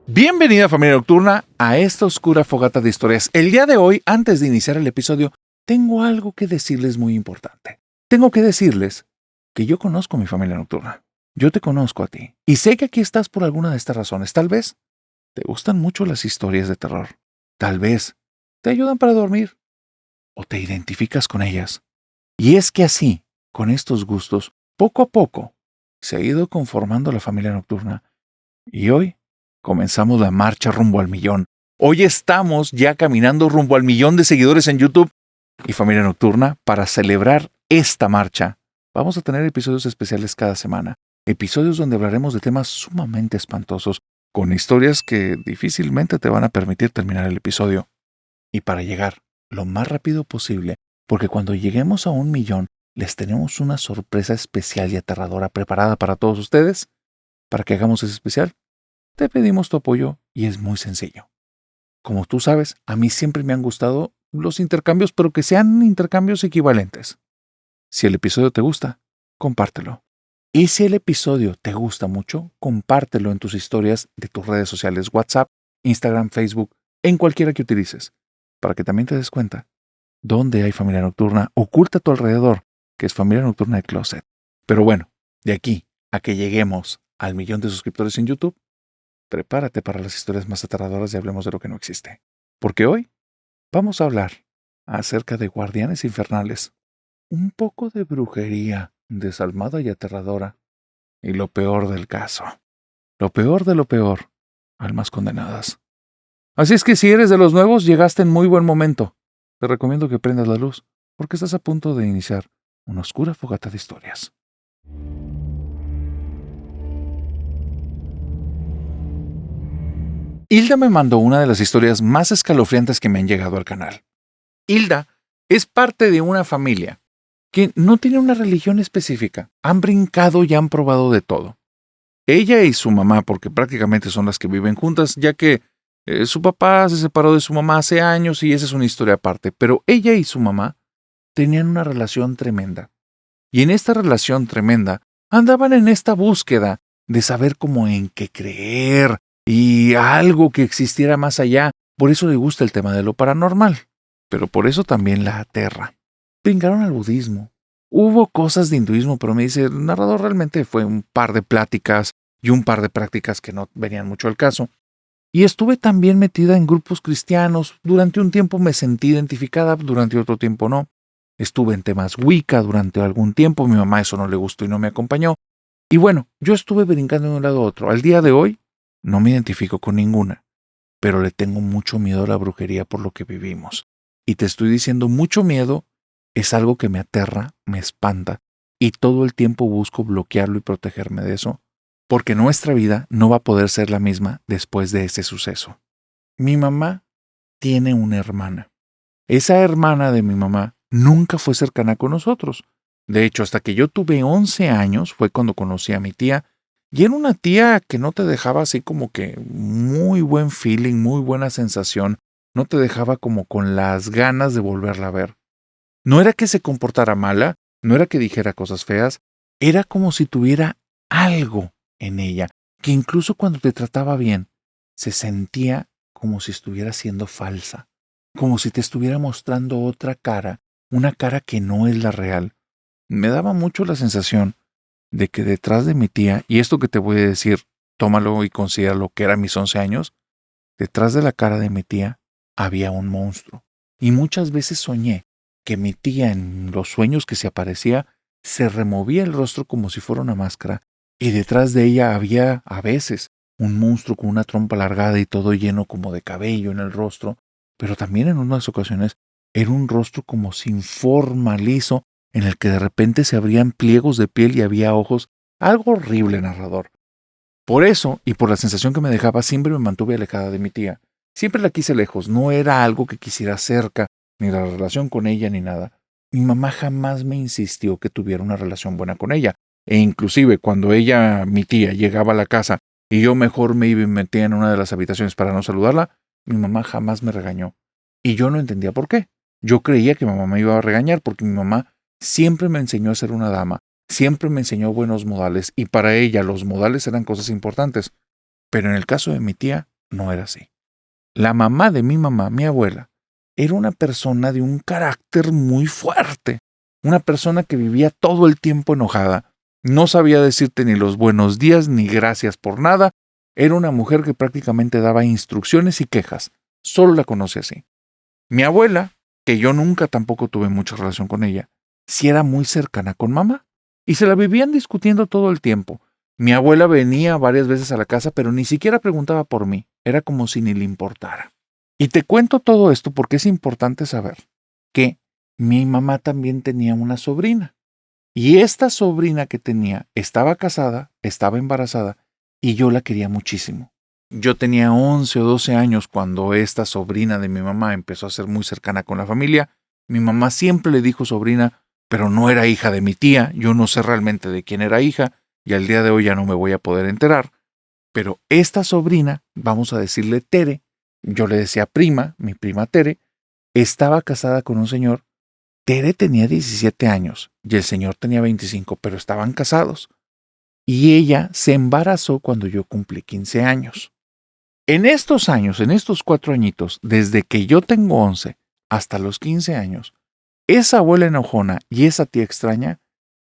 Bienvenida familia nocturna a esta oscura fogata de historias. El día de hoy, antes de iniciar el episodio, tengo algo que decirles muy importante. Tengo que decirles que yo conozco a mi familia nocturna. Yo te conozco a ti. Y sé que aquí estás por alguna de estas razones. Tal vez te gustan mucho las historias de terror. Tal vez te ayudan para dormir. O te identificas con ellas. Y es que así, con estos gustos, poco a poco, se ha ido conformando la familia nocturna. Y hoy comenzamos la marcha rumbo al millón. Hoy estamos ya caminando rumbo al millón de seguidores en YouTube. Y familia nocturna, para celebrar esta marcha, vamos a tener episodios especiales cada semana. Episodios donde hablaremos de temas sumamente espantosos, con historias que difícilmente te van a permitir terminar el episodio. Y para llegar lo más rápido posible, porque cuando lleguemos a 1,000,000, les tenemos una sorpresa especial y aterradora preparada para todos ustedes. Para que hagamos ese especial, te pedimos tu apoyo y es muy sencillo. Como tú sabes, a mí siempre me han gustado los intercambios, pero que sean intercambios equivalentes. Si el episodio te gusta, compártelo. Y si el episodio te gusta mucho, compártelo en tus historias de tus redes sociales, WhatsApp, Instagram, Facebook, en cualquiera que utilices, para que también te des cuenta dónde hay familia nocturna oculta a tu alrededor, que es familia nocturna de Closet. Pero bueno, de aquí a que lleguemos al 1,000,000 de suscriptores en YouTube, prepárate para las historias más aterradoras y hablemos de lo que no existe. Porque hoy vamos a hablar acerca de guardianes infernales, un poco de brujería desalmada y aterradora, y lo peor del caso, lo peor de lo peor, almas condenadas. Así es que si eres de los nuevos, llegaste en muy buen momento. Te recomiendo que prendas la luz, porque estás a punto de iniciar una oscura fogata de historias. Hilda me mandó una de las historias más escalofriantes que me han llegado al canal. Hilda es parte de una familia que no tiene una religión específica. Han brincado y han probado de todo. Ella y su mamá, porque prácticamente son las que viven juntas, ya que su papá se separó de su mamá hace años y esa es una historia aparte. Pero ella y su mamá tenían una relación tremenda. Y en esta relación tremenda andaban en esta búsqueda de saber cómo en qué creer y algo que existiera más allá. Por eso le gusta el tema de lo paranormal, pero por eso también la aterra. Brincaron al budismo. Hubo cosas de hinduismo, pero me dice el narrador realmente fue un par de pláticas y un par de prácticas que no venían mucho al caso. Y estuve también metida en grupos cristianos. Durante un tiempo me sentí identificada, durante otro tiempo no. Estuve en temas Wicca durante algún tiempo. Mi mamá eso no le gustó y no me acompañó. Y bueno, yo estuve brincando de un lado a otro. Al día de hoy no me identifico con ninguna, pero le tengo mucho miedo a la brujería por lo que vivimos. Y te estoy diciendo, mucho miedo es algo que me aterra, me espanta, y todo el tiempo busco bloquearlo y protegerme de eso, porque nuestra vida no va a poder ser la misma después de ese suceso. Mi mamá tiene una hermana. Esa hermana de mi mamá nunca fue cercana con nosotros. De hecho, hasta que yo tuve 11 años fue cuando conocí a mi tía, y era una tía que no te dejaba así como que muy buen feeling, muy buena sensación, no te dejaba como con las ganas de volverla a ver. No era que se comportara mala, no era que dijera cosas feas, era como si tuviera algo en ella, que incluso cuando te trataba bien, se sentía como si estuviera siendo falsa, como si te estuviera mostrando otra cara, una cara que no es la real. Me daba mucho la sensación de que detrás de mi tía, y esto que te voy a decir, tómalo y considéralo que era mis 11 años, detrás de la cara de mi tía había un monstruo. Y muchas veces soñé que mi tía en los sueños que se aparecía, se removía el rostro como si fuera una máscara, y detrás de ella había, a veces, un monstruo con una trompa alargada y todo lleno como de cabello en el rostro, pero también en unas ocasiones era un rostro como sin forma, liso, en el que de repente se abrían pliegos de piel y había ojos. Algo horrible, narrador. Por eso, y por la sensación que me dejaba, siempre me mantuve alejada de mi tía. Siempre la quise lejos, no era algo que quisiera cerca, ni la relación con ella, ni nada. Mi mamá jamás me insistió que tuviera una relación buena con ella, e inclusive cuando ella, mi tía, llegaba a la casa y yo mejor me iba y me metía en una de las habitaciones para no saludarla, mi mamá jamás me regañó. Y yo no entendía por qué. Yo creía que mi mamá me iba a regañar porque mi mamá siempre me enseñó a ser una dama, siempre me enseñó buenos modales y para ella los modales eran cosas importantes. Pero en el caso de mi tía, no era así. La mamá de mi mamá, mi abuela, era una persona de un carácter muy fuerte, una persona que vivía todo el tiempo enojada, no sabía decirte ni los buenos días ni gracias por nada, era una mujer que prácticamente daba instrucciones y quejas, solo la conocí así. Mi abuela, que yo nunca tampoco tuve mucha relación con ella, sí era muy cercana con mamá, y se la vivían discutiendo todo el tiempo. Mi abuela venía varias veces a la casa, pero ni siquiera preguntaba por mí, era como si ni le importara. Y te cuento todo esto porque es importante saber que mi mamá también tenía una sobrina. Y esta sobrina que tenía estaba casada, estaba embarazada, y yo la quería muchísimo. Yo tenía 11 o 12 años cuando esta sobrina de mi mamá empezó a ser muy cercana con la familia. Mi mamá siempre le dijo sobrina, pero no era hija de mi tía, yo no sé realmente de quién era hija, y al día de hoy ya no me voy a poder enterar. Pero esta sobrina, vamos a decirle Tere, yo le decía prima, mi prima Tere, estaba casada con un señor. Tere tenía 17 años y el señor tenía 25, pero estaban casados. Y ella se embarazó cuando yo cumplí 15 años. En estos años, en estos 4 añitos, desde que yo tengo 11 hasta los 15 años, esa abuela enojona y esa tía extraña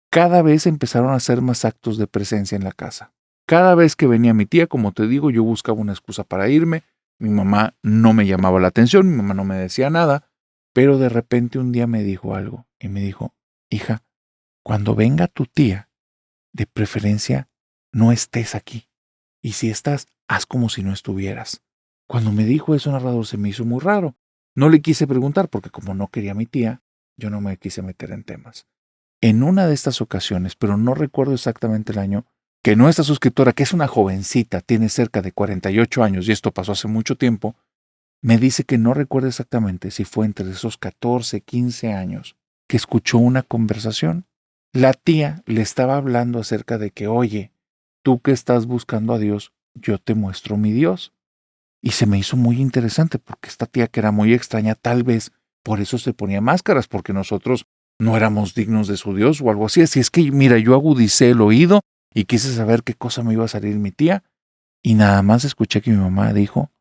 cada vez empezaron a hacer más actos de presencia en la casa. Cada vez que venía mi tía, como te digo, yo buscaba una excusa para irme. Mi mamá no me llamaba la atención, mi mamá no me decía nada, pero de repente un día me dijo algo y me dijo, hija, cuando venga tu tía, de preferencia, no estés aquí. Y si estás, haz como si no estuvieras. Cuando me dijo eso, narrador, se me hizo muy raro. No le quise preguntar porque como no quería a mi tía, yo no me quise meter en temas. En una de estas ocasiones, pero no recuerdo exactamente el año, que nuestra suscriptora, que es una jovencita, tiene cerca de 48 años, y esto pasó hace mucho tiempo, me dice que no recuerda exactamente si fue entre esos 14, 15 años, que escuchó una conversación. La tía le estaba hablando acerca de que, oye, tú que estás buscando a Dios, yo te muestro mi Dios. Y se me hizo muy interesante porque esta tía que era muy extraña, tal vez por eso se ponía máscaras, porque nosotros no éramos dignos de su Dios o algo así. Así es que, mira, yo agudicé el oído y quise saber qué cosa me iba a salir mi tía. Y nada más escuché que mi mamá dijo,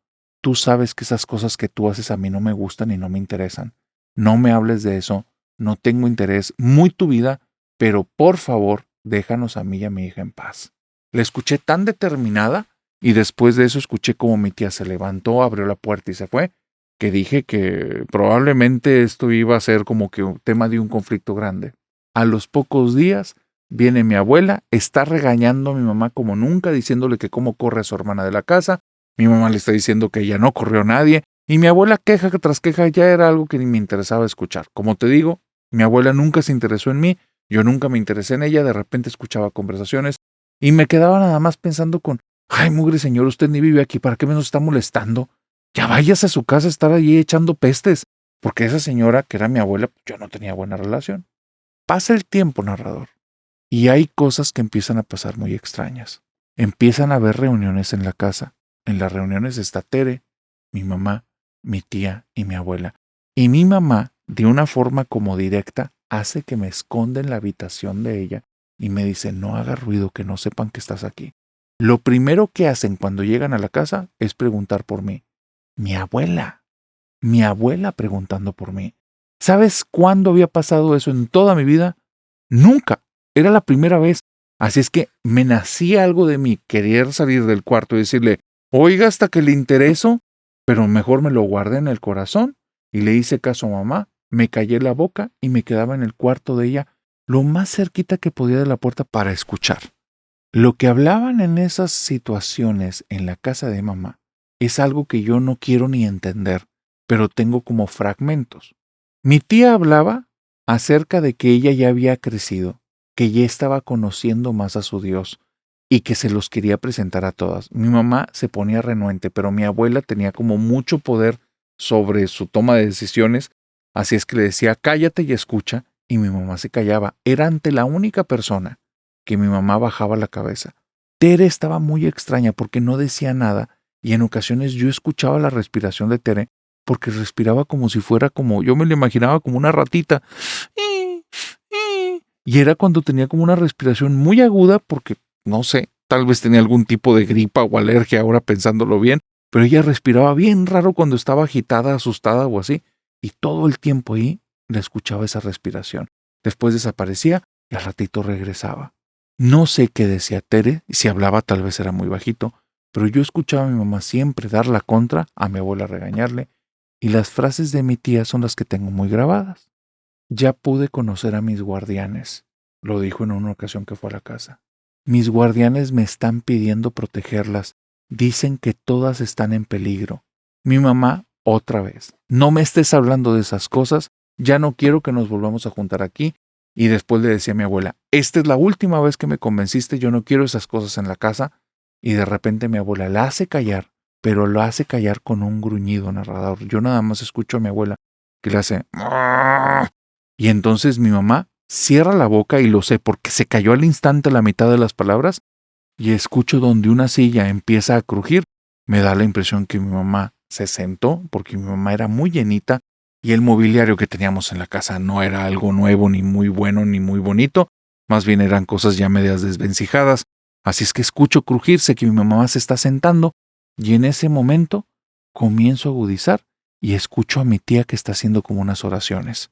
tú sabes que esas cosas que tú haces a mí no me gustan y no me interesan. No me hables de eso, no tengo interés, muy tu vida, pero por favor, déjanos a mí y a mi hija en paz. La escuché tan determinada y después de eso escuché como mi tía se levantó, abrió la puerta y se fue, que dije que probablemente esto iba a ser como que un tema de un conflicto grande. A los pocos días viene mi abuela, está regañando a mi mamá como nunca, diciéndole que cómo corre a su hermana de la casa. Mi mamá le está diciendo que ella no corrió a nadie. Y mi abuela queja que tras queja ya era algo que ni me interesaba escuchar. Como te digo, mi abuela nunca se interesó en mí, yo nunca me interesé en ella, de repente escuchaba conversaciones y me quedaba nada más pensando con, ay, mugre señor, usted ni vive aquí, ¿para qué me nos está molestando? Ya váyase a su casa a estar allí echando pestes, porque esa señora, que era mi abuela, yo no tenía buena relación. Pasa el tiempo, narrador, y hay cosas que empiezan a pasar muy extrañas. Empiezan a haber reuniones en la casa. En las reuniones está Tere, mi mamá, mi tía y mi abuela. Y mi mamá, de una forma como directa, hace que me esconda en la habitación de ella y me dice, no haga ruido, que no sepan que estás aquí. Lo primero que hacen cuando llegan a la casa es preguntar por mí. Mi abuela preguntando por mí. ¿Sabes cuándo había pasado eso en toda mi vida? Nunca. Era la primera vez. Así es que me nacía algo de mí querer salir del cuarto y decirle, oiga, hasta que le intereso, pero mejor me lo guardé en el corazón y le hice caso a mamá, me callé la boca y me quedaba en el cuarto de ella lo más cerquita que podía de la puerta para escuchar. Lo que hablaban en esas situaciones en la casa de mamá es algo que yo no quiero ni entender, pero tengo como fragmentos. Mi tía hablaba acerca de que ella ya había crecido, que ya estaba conociendo más a su Dios y que se los quería presentar a todas. Mi mamá se ponía renuente, pero mi abuela tenía como mucho poder sobre su toma de decisiones, así es que le decía cállate y escucha, y mi mamá se callaba. Era ante la única persona que mi mamá bajaba la cabeza. Tere estaba muy extraña porque no decía nada y en ocasiones yo escuchaba la respiración de Tere porque respiraba como si fuera como, yo me lo imaginaba como una ratita. Y era cuando tenía como una respiración muy aguda porque, no sé, tal vez tenía algún tipo de gripa o alergia ahora pensándolo bien, pero ella respiraba bien raro cuando estaba agitada, asustada o así, y todo el tiempo ahí le escuchaba esa respiración. Después desaparecía y al ratito regresaba. No sé qué decía Tere, y si hablaba tal vez era muy bajito, pero yo escuchaba a mi mamá siempre dar la contra, a mi abuela regañarle, y las frases de mi tía son las que tengo muy grabadas. Ya pude conocer a mis guardianes, lo dijo en una ocasión que fue a la casa. Mis guardianes me están pidiendo protegerlas. Dicen que todas están en peligro. Mi mamá, otra vez. No me estés hablando de esas cosas. Ya no quiero que nos volvamos a juntar aquí. Y después le decía a mi abuela, esta es la última vez que me convenciste, yo no quiero esas cosas en la casa. Y de repente mi abuela la hace callar, pero lo hace callar con un gruñido narrador. Yo nada más escucho a mi abuela que le hace... Y entonces mi mamá cierra la boca y lo sé porque se cayó al instante la mitad de las palabras y escucho donde una silla empieza a crujir. Me da la impresión que mi mamá se sentó porque mi mamá era muy llenita y el mobiliario que teníamos en la casa no era algo nuevo, ni muy bueno, ni muy bonito. Más bien eran cosas ya medias desvencijadas. Así es que escucho crujir, sé que mi mamá se está sentando y en ese momento comienzo a agudizar y escucho a mi tía que está haciendo como unas oraciones.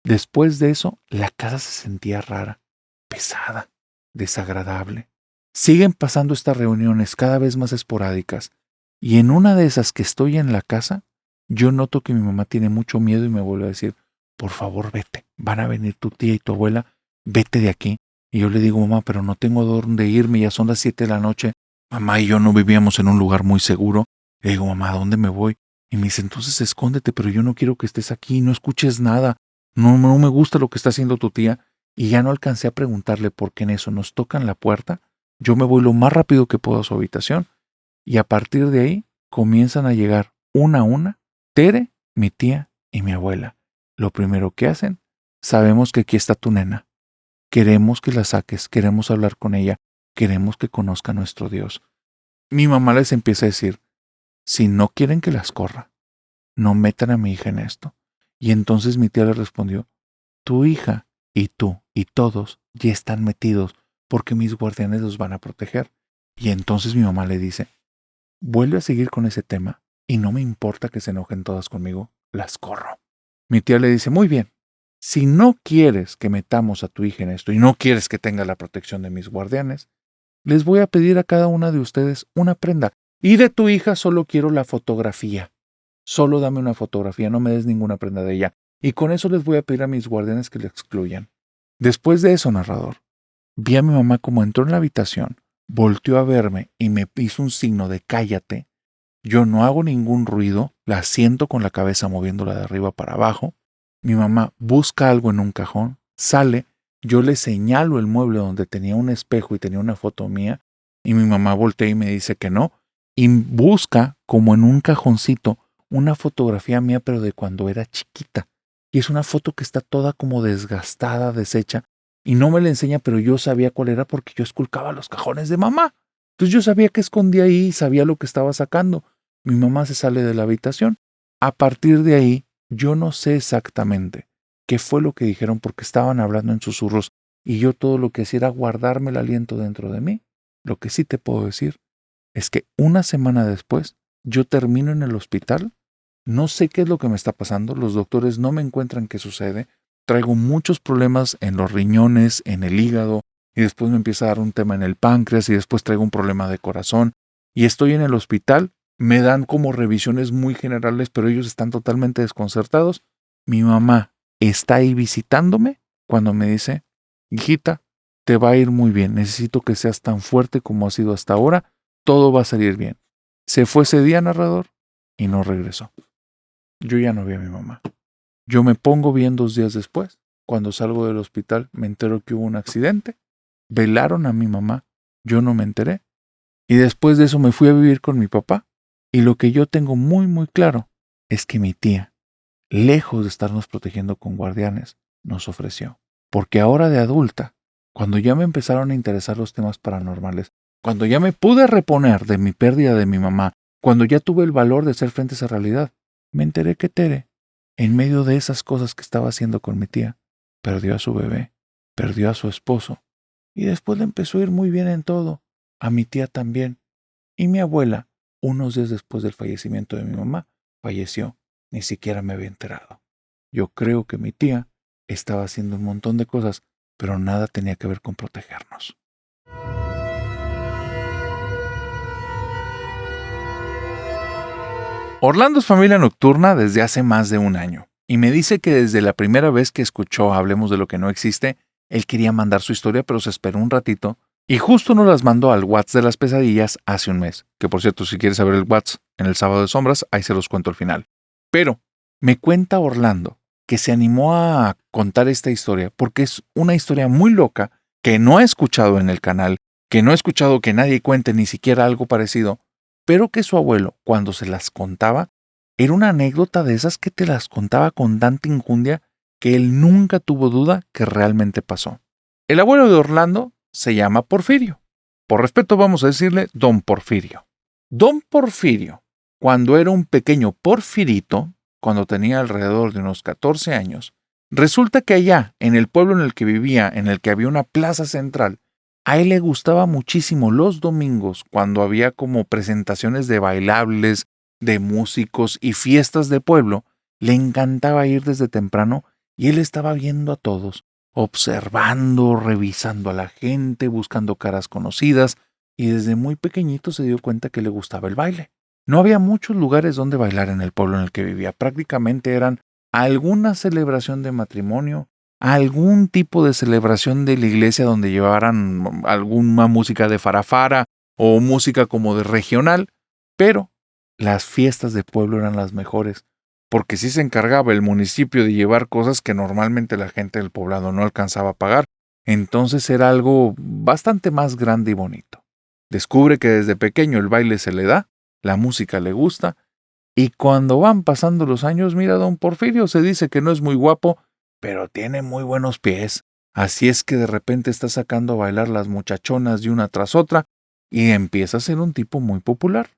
Después de eso, la casa se sentía rara, pesada, desagradable. Siguen pasando estas reuniones cada vez más esporádicas, y en una de esas que estoy en la casa, yo noto que mi mamá tiene mucho miedo y me vuelve a decir, por favor vete, van a venir tu tía y tu abuela, vete de aquí. Y yo le digo, mamá, pero no tengo dónde irme, ya son las 7 de la noche. Mamá y yo no vivíamos en un lugar muy seguro. Le digo, mamá, ¿a dónde me voy? Y me dice, entonces escóndete, pero yo no quiero que estés aquí, no escuches nada. No me gusta lo que está haciendo tu tía. Y ya no alcancé a preguntarle por qué en eso nos tocan la puerta. Yo me voy lo más rápido que puedo a su habitación. Y a partir de ahí comienzan a llegar una a una Tere, mi tía y mi abuela. Lo primero que hacen, sabemos que aquí está tu nena. Queremos que la saques, queremos hablar con ella, queremos que conozca a nuestro Dios. Mi mamá les empieza a decir, si no quieren que las corra, no metan a mi hija en esto. Y entonces mi tía le respondió, tu hija y tú y todos ya están metidos porque mis guardianes los van a proteger. Y entonces mi mamá le dice, vuelve a seguir con ese tema y no me importa que se enojen todas conmigo, las corro. Mi tía le dice, muy bien, si no quieres que metamos a tu hija en esto y no quieres que tenga la protección de mis guardianes, les voy a pedir a cada una de ustedes una prenda. Y de tu hija solo quiero la fotografía. Solo dame una fotografía, no me des ninguna prenda de ella. Y con eso les voy a pedir a mis guardianes que la excluyan. Después de eso, narrador, vi a mi mamá como entró en la habitación, volteó a verme y me hizo un signo de cállate. Yo no hago ningún ruido, la siento con la cabeza moviéndola de arriba para abajo. Mi mamá busca algo en un cajón, sale, yo le señalo el mueble donde tenía un espejo y tenía una foto mía, y mi mamá voltea y me dice que no, y busca como en un cajoncito una fotografía mía pero de cuando era chiquita. Y es una foto que está toda como desgastada, deshecha, y no me la enseña, pero yo sabía cuál era porque yo esculcaba los cajones de mamá. Entonces yo sabía que escondía ahí y sabía lo que estaba sacando. Mi mamá se sale de la habitación. A partir de ahí, yo no sé exactamente qué fue lo que dijeron porque estaban hablando en susurros y yo todo lo que hacía era guardarme el aliento dentro de mí. Lo que sí te puedo decir es que una semana después yo termino en el hospital. No sé qué es lo que me está pasando. Los doctores no me encuentran qué sucede. Traigo muchos problemas en los riñones, en el hígado, y después me empieza a dar un tema en el páncreas y después traigo un problema de corazón. Y estoy en el hospital. Me dan como revisiones muy generales, pero ellos están totalmente desconcertados. Mi mamá está ahí visitándome cuando me dice, hijita, te va a ir muy bien. Necesito que seas tan fuerte como has sido hasta ahora. Todo va a salir bien. Se fue ese día, narrador, y no regresó. Yo ya no vi a mi mamá. Yo me pongo bien 2 días después. Cuando salgo del hospital me entero que hubo un accidente. Velaron a mi mamá. Yo no me enteré. Y después de eso me fui a vivir con mi papá. Y lo que yo tengo muy muy claro es que mi tía, lejos de estarnos protegiendo con guardianes, nos ofreció. Porque ahora de adulta, cuando ya me empezaron a interesar los temas paranormales, cuando ya me pude reponer de mi pérdida de mi mamá, cuando ya tuve el valor de hacer frente a esa realidad, me enteré que Tere, en medio de esas cosas que estaba haciendo con mi tía, perdió a su bebé, perdió a su esposo, y después le empezó a ir muy bien en todo, a mi tía también, y mi abuela unos días después del fallecimiento de mi mamá, falleció. Ni siquiera me había enterado. Yo creo que mi tía estaba haciendo un montón de cosas, pero nada tenía que ver con protegernos. Orlando es familia nocturna desde hace más de un año, y me dice que desde la primera vez que escuchó Hablemos de lo que no existe, él quería mandar su historia, pero se esperó un ratito, y justo nos las mandó al WhatsApp de las pesadillas hace un mes. Que por cierto, si quieres saber el WhatsApp en el Sábado de Sombras, ahí se los cuento al final. Pero me cuenta Orlando que se animó a contar esta historia porque es una historia muy loca que no he escuchado en el canal, que no he escuchado que nadie cuente ni siquiera algo parecido, pero que su abuelo, cuando se las contaba, era una anécdota de esas que te las contaba con tanta injundia que él nunca tuvo duda que realmente pasó. El abuelo de Orlando se llama Porfirio. Por respeto vamos a decirle Don Porfirio. Don Porfirio, cuando era un pequeño Porfirito, cuando tenía alrededor de unos 14 años, resulta que allá, en el pueblo en el que vivía, en el que había una plaza central, a él le gustaba muchísimo los domingos, cuando había como presentaciones de bailables, de músicos y fiestas de pueblo, le encantaba ir desde temprano y él estaba viendo a todos, observando, revisando a la gente, buscando caras conocidas, y desde muy pequeñito se dio cuenta que le gustaba el baile. No había muchos lugares donde bailar en el pueblo en el que vivía, prácticamente eran alguna celebración de matrimonio, algún tipo de celebración de la iglesia donde llevaran alguna música de farafara o música como de regional, pero las fiestas de pueblo eran las mejores, porque sí se encargaba el municipio de llevar cosas que normalmente la gente del poblado no alcanzaba a pagar, entonces era algo bastante más grande y bonito. Descubre que desde pequeño el baile se le da, la música le gusta, y cuando van pasando los años, mira, don Porfirio se dice que no es muy guapo, pero tiene muy buenos pies. Así es que de repente está sacando a bailar las muchachonas de una tras otra y empieza a ser un tipo muy popular.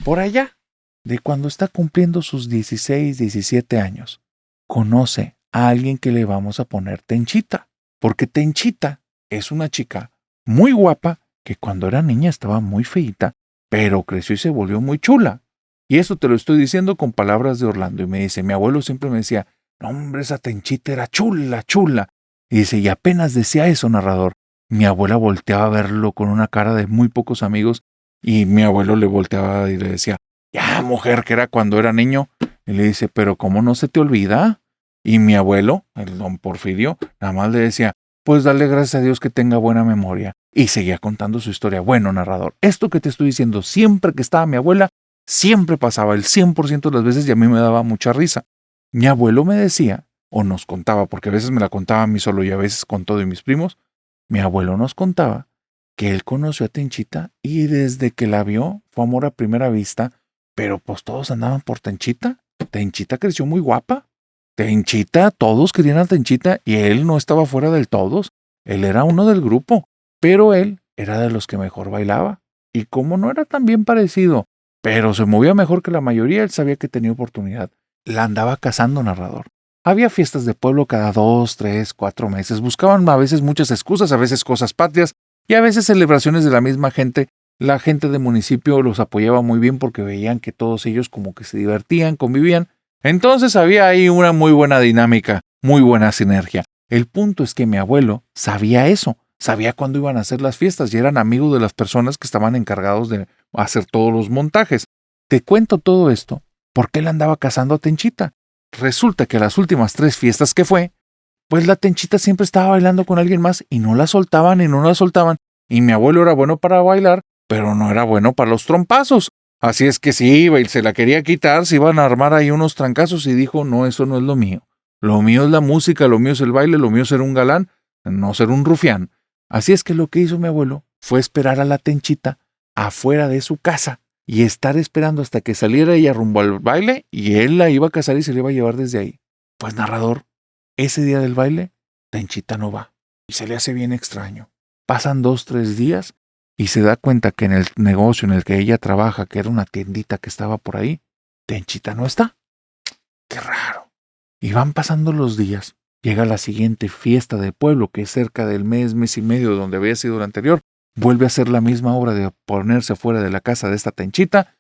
Por allá, de cuando está cumpliendo sus 16, 17 años, conoce a alguien que le vamos a poner Tenchita, porque Tenchita es una chica muy guapa que cuando era niña estaba muy feíta, pero creció y se volvió muy chula. Y eso te lo estoy diciendo con palabras de Orlando. Y me dice, mi abuelo siempre me decía, no hombre, esa Tenchita era chula, chula. Y dice, y apenas decía eso, narrador, mi abuela volteaba a verlo con una cara de muy pocos amigos, y mi abuelo le volteaba y le decía, ya, mujer, que era cuando era niño. Y le dice, pero ¿cómo no se te olvida? Y mi abuelo, el don Porfirio, nada más le decía, pues dale gracias a Dios que tenga buena memoria. Y seguía contando su historia. Bueno, narrador, esto que te estoy diciendo, siempre que estaba mi abuela, siempre pasaba el 100% de las veces y a mí me daba mucha risa. Mi abuelo me decía, o nos contaba, porque a veces me la contaba a mí solo y a veces con todo y mis primos, mi abuelo nos contaba que él conoció a Tenchita y desde que la vio fue amor a primera vista, pero pues todos andaban por Tenchita. Tenchita creció muy guapa. Tenchita, todos querían a Tenchita y él no estaba fuera del todos. Él era uno del grupo, pero él era de los que mejor bailaba. Y como no era tan bien parecido, pero se movía mejor que la mayoría, él sabía que tenía oportunidad. La andaba cazando, narrador. Había fiestas de pueblo cada 2, 3, 4 meses. Buscaban a veces muchas excusas, a veces cosas patrias y a veces celebraciones de la misma gente. La gente del municipio los apoyaba muy bien porque veían que todos ellos como que se divertían, convivían. Entonces había ahí una muy buena dinámica, muy buena sinergia. El punto es que mi abuelo sabía eso. Sabía cuándo iban a hacer las fiestas y eran amigos de las personas que estaban encargados de hacer todos los montajes. Te cuento todo esto porque él andaba cazando a Tenchita. Resulta que las últimas 3 fiestas que fue, pues la Tenchita siempre estaba bailando con alguien más y no la soltaban y no la soltaban. Y mi abuelo era bueno para bailar, pero no era bueno para los trompazos. Así es que si iba y se la quería quitar, se iban a armar ahí unos trancazos y dijo, no, eso no es lo mío. Lo mío es la música, lo mío es el baile, lo mío es ser un galán, no ser un rufián. Así es que lo que hizo mi abuelo fue esperar a la Tenchita afuera de su casa y estar esperando hasta que saliera ella rumbo al baile y él la iba a casar y se la iba a llevar desde ahí. Pues narrador, ese día del baile, Tenchita no va y se le hace bien extraño. Pasan 2, 3 días y se da cuenta que en el negocio en el que ella trabaja, que era una tiendita que estaba por ahí, Tenchita no está. ¡Qué raro! Y van pasando los días. Llega la siguiente fiesta de pueblo, que es cerca del mes, mes y medio donde había sido la anterior. Vuelve a hacer la misma obra de ponerse fuera de la casa de esta Tenchita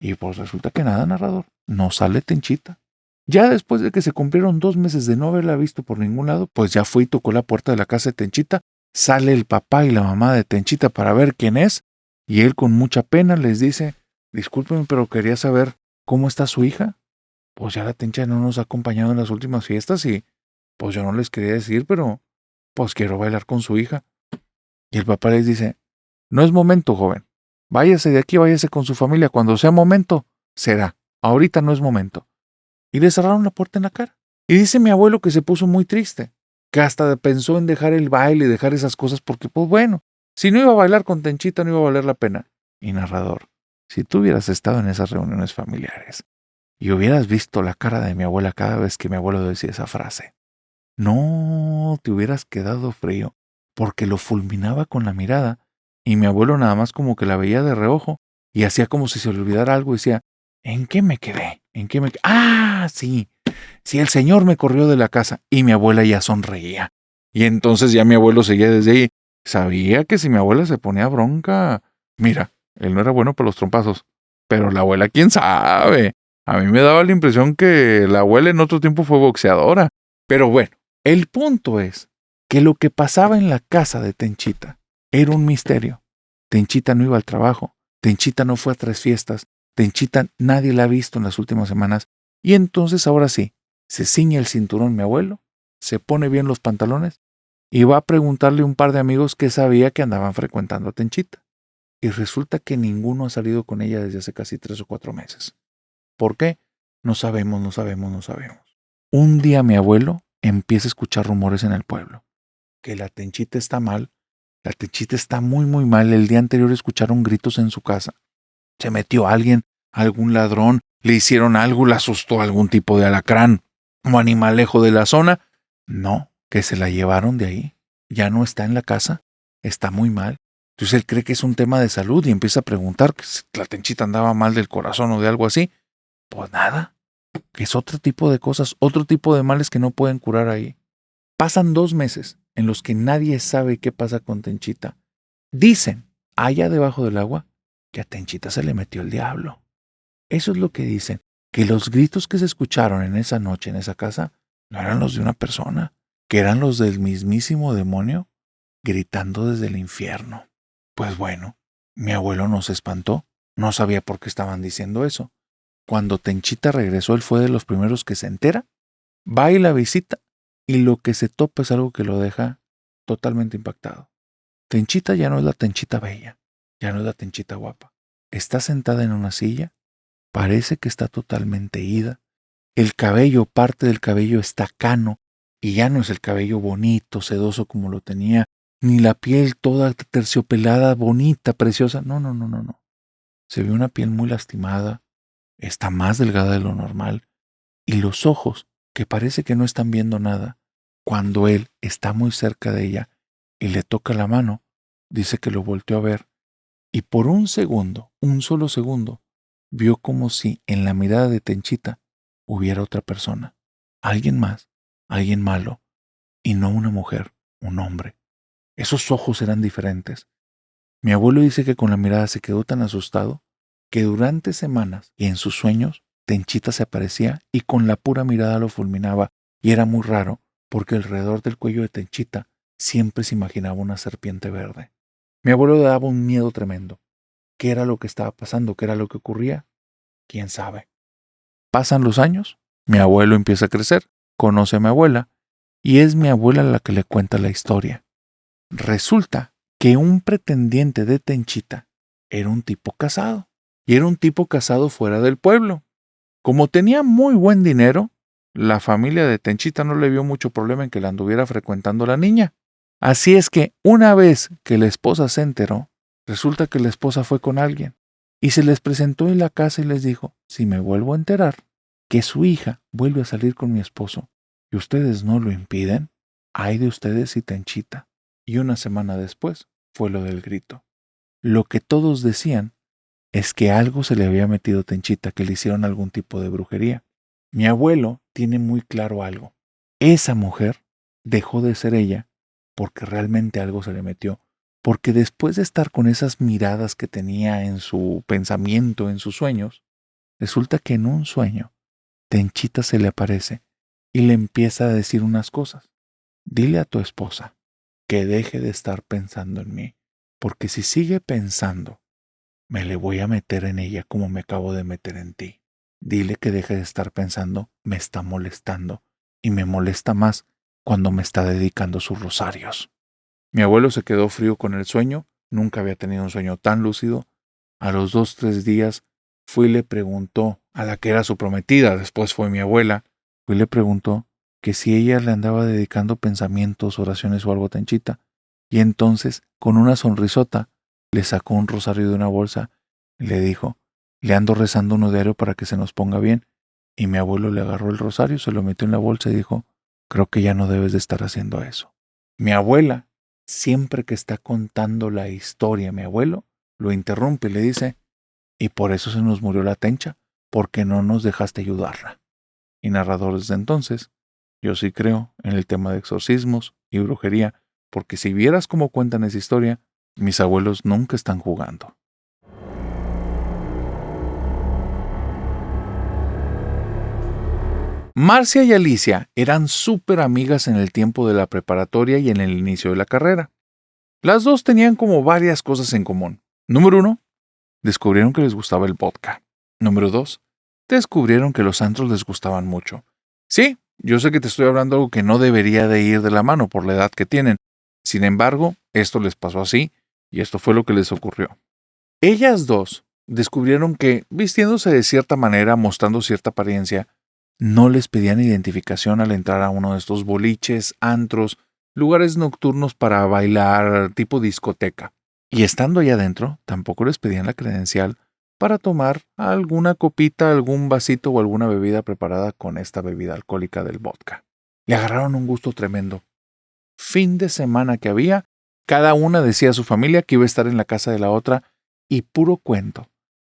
Y pues resulta que nada, narrador, no sale Tenchita. Ya después de que se cumplieron 2 meses de no haberla visto por ningún lado, pues ya fue y tocó la puerta de la casa de Tenchita. Sale el papá y la mamá de Tenchita para ver quién es. Y él con mucha pena les dice, discúlpenme, pero quería saber cómo está su hija. Pues ya la Tencha no nos ha acompañado en las últimas fiestas y pues yo no les quería decir, pero pues quiero bailar con su hija. Y el papá les dice, no es momento, joven. Váyase de aquí, váyase con su familia. Cuando sea momento, será. Ahorita no es momento. Y le cerraron la puerta en la cara. Y dice mi abuelo que se puso muy triste, que hasta pensó en dejar el baile y dejar esas cosas porque, pues bueno, si no iba a bailar con Tenchita no iba a valer la pena. Y narrador, si tú hubieras estado en esas reuniones familiares y hubieras visto la cara de mi abuela cada vez que mi abuelo decía esa frase, no te hubieras quedado frío, porque lo fulminaba con la mirada y mi abuelo nada más como que la veía de reojo y hacía como si se le olvidara algo y decía, ¿en qué me quedé? ¿En qué me quedé? Ah, sí, sí, el señor me corrió de la casa y mi abuela ya sonreía. Y entonces ya mi abuelo seguía desde ahí. Sabía que si mi abuela se ponía bronca, mira, él no era bueno para los trompazos, pero la abuela, quién sabe. A mí me daba la impresión que la abuela en otro tiempo fue boxeadora. Pero bueno, el punto es que lo que pasaba en la casa de Tenchita era un misterio. Tenchita no iba al trabajo, Tenchita no fue a 3 fiestas, Tenchita nadie la ha visto en las últimas semanas. Y entonces ahora sí, se ciñe el cinturón mi abuelo, se pone bien los pantalones y va a preguntarle a un par de amigos que sabía que andaban frecuentando a Tenchita. Y resulta que ninguno ha salido con ella desde hace casi 3 o 4 meses. ¿Por qué? No sabemos, no sabemos, no sabemos. Un día mi abuelo empieza a escuchar rumores en el pueblo. Que la Tenchita está mal, la Tenchita está muy muy mal. El día anterior escucharon gritos en su casa. Se metió alguien, algún ladrón, le hicieron algo, le asustó algún tipo de alacrán o animalejo de la zona. No, que se la llevaron de ahí. Ya no está en la casa, está muy mal. Entonces él cree que es un tema de salud y empieza a preguntar que si la Tenchita andaba mal del corazón o de algo así. Pues nada, que es otro tipo de cosas, otro tipo de males que no pueden curar ahí. Pasan 2 meses en los que nadie sabe qué pasa con Tenchita. Dicen, allá debajo del agua, que a Tenchita se le metió el diablo. Eso es lo que dicen, que los gritos que se escucharon en esa noche en esa casa no eran los de una persona, que eran los del mismísimo demonio gritando desde el infierno. Pues bueno, mi abuelo no se espantó, no sabía por qué estaban diciendo eso. Cuando Tenchita regresó, él fue de los primeros que se entera, va y la visita, y lo que se topa es algo que lo deja totalmente impactado. Tenchita ya no es la Tenchita bella, ya no es la Tenchita guapa. Está sentada en una silla, parece que está totalmente ida. El cabello, parte del cabello está cano, y ya no es el cabello bonito, sedoso como lo tenía, ni la piel toda terciopelada, bonita, preciosa. No, no, no, no, no. Se ve una piel muy lastimada, está más delgada de lo normal, y los ojos, que parece que no están viendo nada, cuando él está muy cerca de ella y le toca la mano, dice que lo volteó a ver, y por un segundo, un solo segundo, vio como si en la mirada de Tenchita hubiera otra persona, alguien más, alguien malo, y no una mujer, un hombre. Esos ojos eran diferentes. Mi abuelo dice que con la mirada se quedó tan asustado que durante semanas y en sus sueños Tenchita se aparecía y con la pura mirada lo fulminaba, y era muy raro porque alrededor del cuello de Tenchita siempre se imaginaba una serpiente verde. Mi abuelo le daba un miedo tremendo. ¿Qué era lo que estaba pasando? ¿Qué era lo que ocurría? ¿Quién sabe? Pasan los años, mi abuelo empieza a crecer, conoce a mi abuela y es mi abuela la que le cuenta la historia. Resulta que un pretendiente de Tenchita era un tipo casado, y era un tipo casado fuera del pueblo. Como tenía muy buen dinero, la familia de Tenchita no le vio mucho problema en que la anduviera frecuentando la niña. Así es que una vez que la esposa se enteró, resulta que la esposa fue con alguien y se les presentó en la casa y les dijo, si me vuelvo a enterar que su hija vuelve a salir con mi esposo y ustedes no lo impiden, ay de ustedes y Tenchita. Y una semana después fue lo del grito. Lo que todos decían es que algo se le había metido a Tenchita, que le hicieron algún tipo de brujería. Mi abuelo tiene muy claro algo. Esa mujer dejó de ser ella porque realmente algo se le metió. Porque después de estar con esas miradas que tenía en su pensamiento, en sus sueños, Resulta que en un sueño, Tenchita se le aparece y le empieza a decir unas cosas. Dile a tu esposa que deje de estar pensando en mí, porque si sigue pensando, me le voy a meter en ella como me acabo de meter en ti. Dile que deje de estar pensando, me está molestando, y me molesta más cuando me está dedicando sus rosarios. Mi abuelo se quedó frío con el sueño, nunca había tenido un sueño tan lúcido. A los 2, 3 días fui y le preguntó a la que era su prometida, después fue mi abuela, fui y le preguntó que si ella le andaba dedicando pensamientos, oraciones o algo a Tenchita, y entonces, con una sonrisota, le sacó un rosario de una bolsa y le dijo, le ando rezando uno diario para que se nos ponga bien. Y mi abuelo le agarró el rosario, se lo metió en la bolsa y dijo, creo que ya no debes de estar haciendo eso. Mi abuela, siempre que está contando la historia, mi abuelo lo interrumpe y le dice, y por eso se nos murió la Tencha, porque no nos dejaste ayudarla. Y narrador desde entonces, yo sí creo en el tema de exorcismos y brujería, porque si vieras cómo cuentan esa historia, mis abuelos nunca están jugando. Marcia y Alicia eran súper amigas en el tiempo de la preparatoria y en el inicio de la carrera. Las dos tenían como varias cosas en común. Número 1, descubrieron que les gustaba el vodka. Número 2, descubrieron que los antros les gustaban mucho. Sí, yo sé que te estoy hablando de algo que no debería de ir de la mano por la edad que tienen. Sin embargo, esto les pasó así y esto fue lo que les ocurrió. Ellas dos descubrieron que, vistiéndose de cierta manera, mostrando cierta apariencia, no les pedían identificación al entrar a uno de estos boliches, antros, lugares nocturnos para bailar tipo discoteca. Y estando allá adentro, tampoco les pedían la credencial para tomar alguna copita, algún vasito o alguna bebida preparada con esta bebida alcohólica del vodka. Le agarraron un gusto tremendo. Fin de semana que había, cada una decía a su familia que iba a estar en la casa de la otra y puro cuento.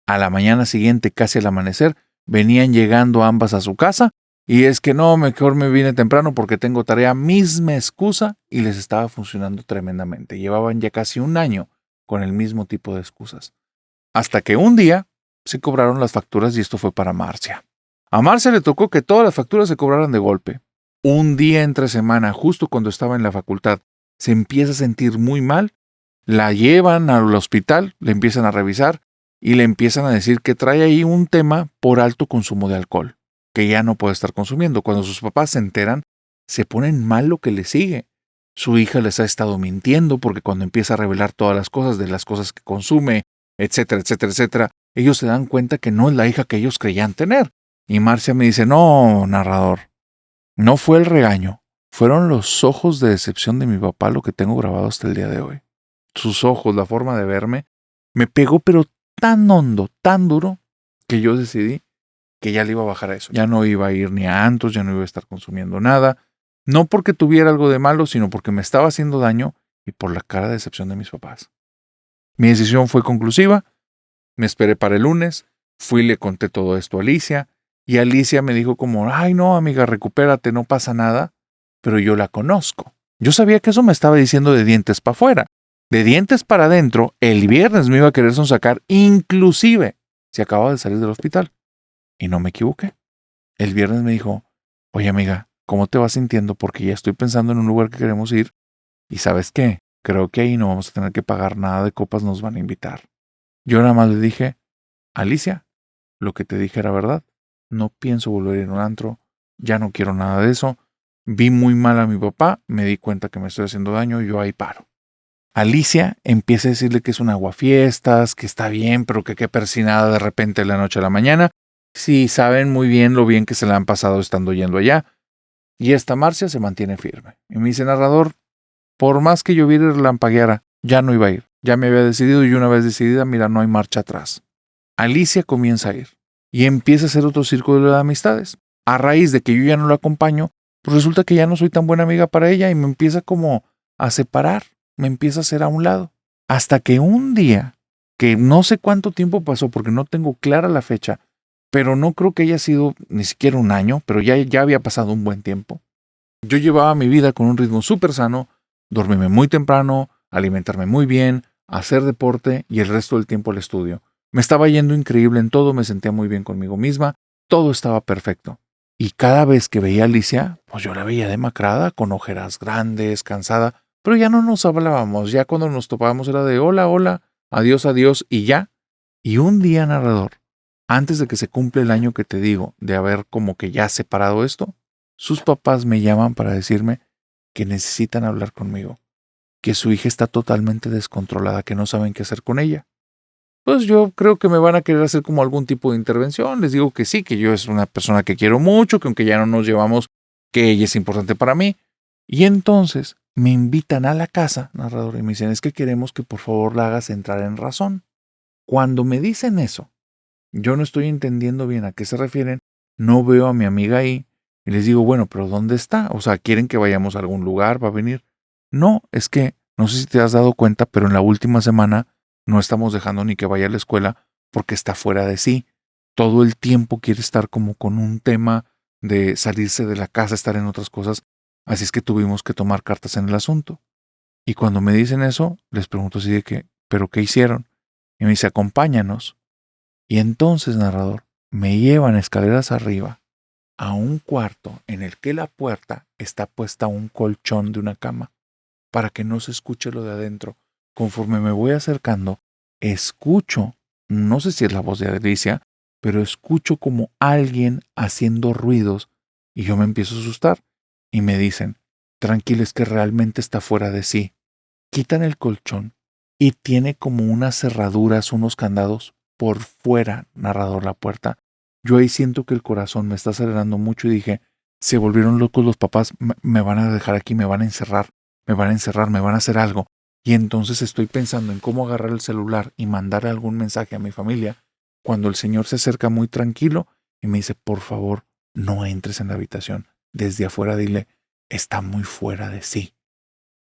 A la mañana siguiente, casi al amanecer, venían llegando ambas a su casa y es que no, mejor me vine temprano porque tengo tarea, misma excusa, y les estaba funcionando tremendamente. Llevaban ya casi un año con el mismo tipo de excusas. Hasta que un día se cobraron las facturas y esto fue para Marcia. A Marcia le tocó que todas las facturas se cobraran de golpe. Un día entre semana, justo cuando estaba en la facultad, se empieza a sentir muy mal, la llevan al hospital, le empiezan a revisar y le empiezan a decir que trae ahí un tema por alto consumo de alcohol, que ya no puede estar consumiendo. Cuando sus papás se enteran, se ponen mal lo que le sigue. Su hija les ha estado mintiendo porque cuando empieza a revelar todas las cosas de las cosas que consume, etcétera, etcétera, etcétera, ellos se dan cuenta que no es la hija que ellos creían tener. Y Marcia me dice, no, narrador, no fue el regaño, fueron los ojos de decepción de mi papá lo que tengo grabado hasta el día de hoy. Sus ojos, la forma de verme, me pegó pero tan hondo, tan duro, que yo decidí que ya le iba a bajar a eso. Ya no iba a ir ni a antros, ya no iba a estar consumiendo nada. No porque tuviera algo de malo, sino porque me estaba haciendo daño y por la cara de decepción de mis papás. Mi decisión fue conclusiva. Me esperé para el lunes, fui y le conté todo esto a Alicia, y Alicia me dijo como, ay no amiga, recupérate, no pasa nada, pero yo la conozco. Yo sabía que eso me estaba diciendo de dientes para afuera. De dientes para adentro, el viernes me iba a querer sonsacar, inclusive si acababa de salir del hospital. Y no me equivoqué. El viernes me dijo, oye amiga, ¿cómo te vas sintiendo? Porque ya estoy pensando en un lugar que queremos ir, y ¿sabes qué? Creo que ahí no vamos a tener que pagar nada de copas, nos van a invitar. Yo nada más le dije, Alicia, lo que te dije era verdad. No pienso volver a ir a un antro, ya no quiero nada de eso. Vi muy mal a mi papá, me di cuenta que me estoy haciendo daño y yo ahí paro. Alicia empieza a decirle que es un aguafiestas, que está bien, pero que qué persinada de repente de la noche a la mañana. Sí, saben muy bien lo bien que se la han pasado estando yendo allá. Y esta Marcia se mantiene firme. Y me dice, narrador, por más que yo viera y relampagueara, ya no iba a ir. Ya me había decidido y una vez decidida, mira, no hay marcha atrás. Alicia comienza a ir y empieza a hacer otro círculo de amistades. A raíz de que yo ya no la acompaño, pues resulta que ya no soy tan buena amiga para ella y me empieza como a separar, me empieza a hacer a un lado. Hasta que un día, que no sé cuánto tiempo pasó porque no tengo clara la fecha, pero no creo que haya sido ni siquiera un año, pero ya había pasado un buen tiempo. Yo llevaba mi vida con un ritmo súper sano, dormirme muy temprano, alimentarme muy bien, hacer deporte y el resto del tiempo al estudio. Me estaba yendo increíble en todo, me sentía muy bien conmigo misma, todo estaba perfecto. Y cada vez que veía a Alicia, pues yo la veía demacrada, con ojeras grandes, cansada, pero ya no nos hablábamos, ya cuando nos topábamos era de hola, hola, adiós y ya. Y un día, narrador, antes de que se cumpla el año que te digo de haber como que ya separado esto, sus papás me llaman para decirme que necesitan hablar conmigo, que su hija está totalmente descontrolada, que no saben qué hacer con ella. Pues yo creo que me van a querer hacer como algún tipo de intervención. Les digo que sí, que yo es una persona que quiero mucho, que aunque ya no nos llevamos, que ella es importante para mí. Y entonces me invitan a la casa, narrador, y me dicen, es que queremos que por favor la hagas entrar en razón. Cuando me dicen eso, yo no estoy entendiendo bien a qué se refieren, no veo a mi amiga ahí, y les digo, bueno, pero ¿dónde está? O sea, ¿quieren que vayamos a algún lugar? ¿Va a venir? No, es que, no sé si te has dado cuenta, pero en la última semana no estamos dejando ni que vaya a la escuela porque está fuera de sí. Todo el tiempo quiere estar como con un tema de salirse de la casa, estar en otras cosas, así es que tuvimos que tomar cartas en el asunto. Y cuando me dicen eso, les pregunto así de que, ¿pero qué hicieron? Y me dice, acompáñanos. Y entonces, narrador, me llevan escaleras arriba a un cuarto en el que la puerta está puesta a un colchón de una cama para que no se escuche lo de adentro. Conforme me voy acercando, escucho, no sé si es la voz de Alicia, pero escucho como alguien haciendo ruidos y yo me empiezo a asustar y me dicen, tranquilo, es que realmente está fuera de sí. Quitan el colchón y tiene como unas cerraduras, unos candados por fuera, narrador, la puerta. Yo ahí siento que el corazón me está acelerando mucho y dije, se volvieron locos los papás, me van a dejar aquí, me van a encerrar, me van a encerrar, me van a hacer algo. Y entonces estoy pensando en cómo agarrar el celular y mandar algún mensaje a mi familia, cuando el señor se acerca muy tranquilo y me dice, por favor, no entres en la habitación. Desde afuera dile, está muy fuera de sí.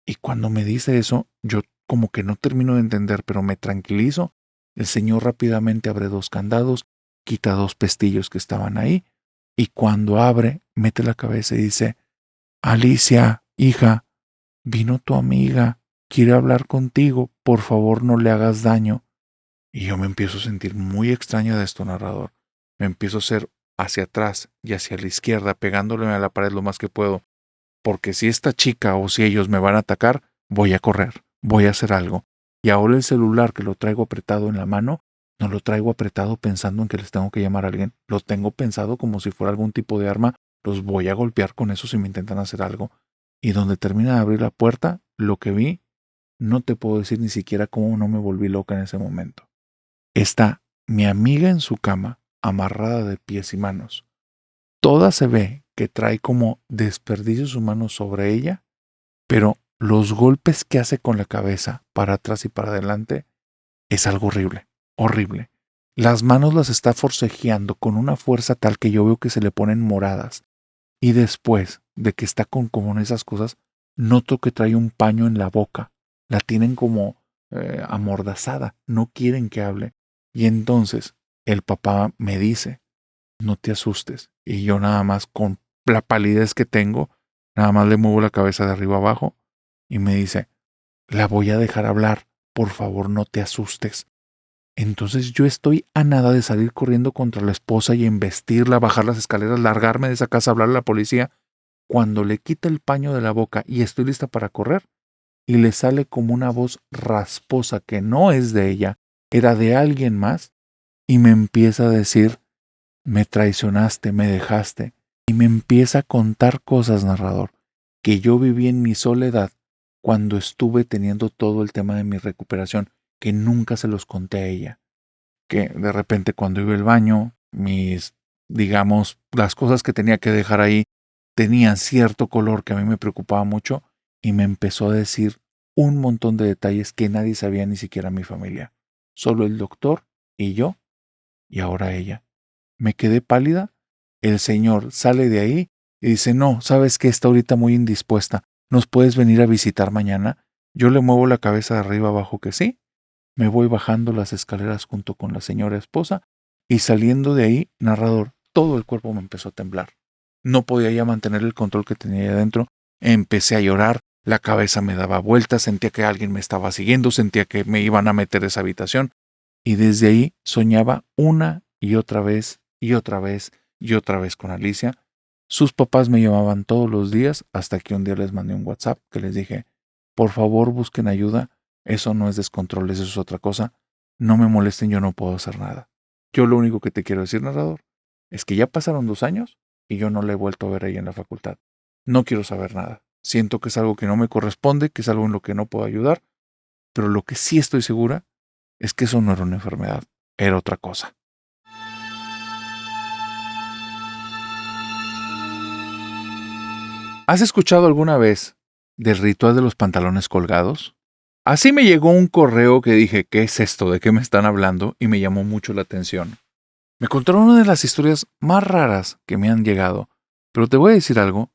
Y cuando me dice eso, yo como que no termino de entender, pero me tranquilizo. El señor rápidamente abre 2 candados, quita 2 pestillos que estaban ahí, y cuando abre, mete la cabeza y dice, Alicia, hija, vino tu amiga, quiere hablar contigo, por favor no le hagas daño. Y yo me empiezo a sentir muy extraño de esto, narrador. Me empiezo a hacer hacia atrás y hacia la izquierda, pegándole a la pared lo más que puedo, porque si esta chica o si ellos me van a atacar, voy a correr, voy a hacer algo. Y ahora el celular que lo traigo apretado en la mano, no lo traigo apretado pensando en que les tengo que llamar a alguien, lo tengo pensado como si fuera algún tipo de arma, los voy a golpear con eso si me intentan hacer algo. Y donde termina de abrir la puerta, lo que vi, no te puedo decir ni siquiera cómo no me volví loca en ese momento. Está mi amiga en su cama, amarrada de pies y manos. Toda se ve que trae como desperdicios humanos sobre ella, pero los golpes que hace con la cabeza para atrás y para adelante es algo horrible, horrible. Las manos las está forcejeando con una fuerza tal que yo veo que se le ponen moradas. Y después de que está con como en esas cosas, noto que trae un paño en la boca. La tienen como amordazada, no quieren que hable. Y entonces el papá me dice, no te asustes. Y yo nada más con la palidez que tengo, nada más le muevo la cabeza de arriba abajo y me dice, la voy a dejar hablar, por favor no te asustes. Entonces yo estoy a nada de salir corriendo contra la esposa y embestirla, bajar las escaleras, largarme de esa casa, hablarle a la policía, cuando le quita el paño de la boca y estoy lista para correr, y le sale como una voz rasposa que no es de ella, era de alguien más, y me empieza a decir, me traicionaste, me dejaste, y me empieza a contar cosas, narrador, que yo viví en mi soledad cuando estuve teniendo todo el tema de mi recuperación, que nunca se los conté a ella. Que de repente cuando iba al baño, digamos, las cosas que tenía que dejar ahí tenían cierto color que a mí me preocupaba mucho y me empezó a decir un montón de detalles que nadie sabía, ni siquiera mi familia. Solo el doctor y yo y ahora ella. Me quedé pálida. El señor sale de ahí y dice, no, sabes que está ahorita muy indispuesta. ¿Nos puedes venir a visitar mañana? Yo le muevo la cabeza de arriba abajo que sí. Me voy bajando las escaleras junto con la señora esposa y saliendo de ahí, narrador, todo el cuerpo me empezó a temblar. No podía ya mantener el control que tenía ahí adentro. Empecé a llorar, la cabeza me daba vueltas, sentía que alguien me estaba siguiendo, sentía que me iban a meter a esa habitación. Y desde ahí soñaba una y otra vez y otra vez y otra vez con Alicia. Sus papás me llamaban todos los días hasta que un día les mandé un WhatsApp que les dije, por favor busquen ayuda, eso no es descontrol, eso es otra cosa, no me molesten, yo no puedo hacer nada. Yo lo único que te quiero decir, narrador, es que ya pasaron 2 años y yo no la he vuelto a ver ahí en la facultad. No quiero saber nada. Siento que es algo que no me corresponde, que es algo en lo que no puedo ayudar, pero lo que sí estoy segura es que eso no era una enfermedad, era otra cosa. ¿Has escuchado alguna vez del ritual de los pantalones colgados? Así me llegó un correo que dije, ¿qué es esto? ¿De qué me están hablando? Y me llamó mucho la atención. Me contaron una de las historias más raras que me han llegado, pero te voy a decir algo,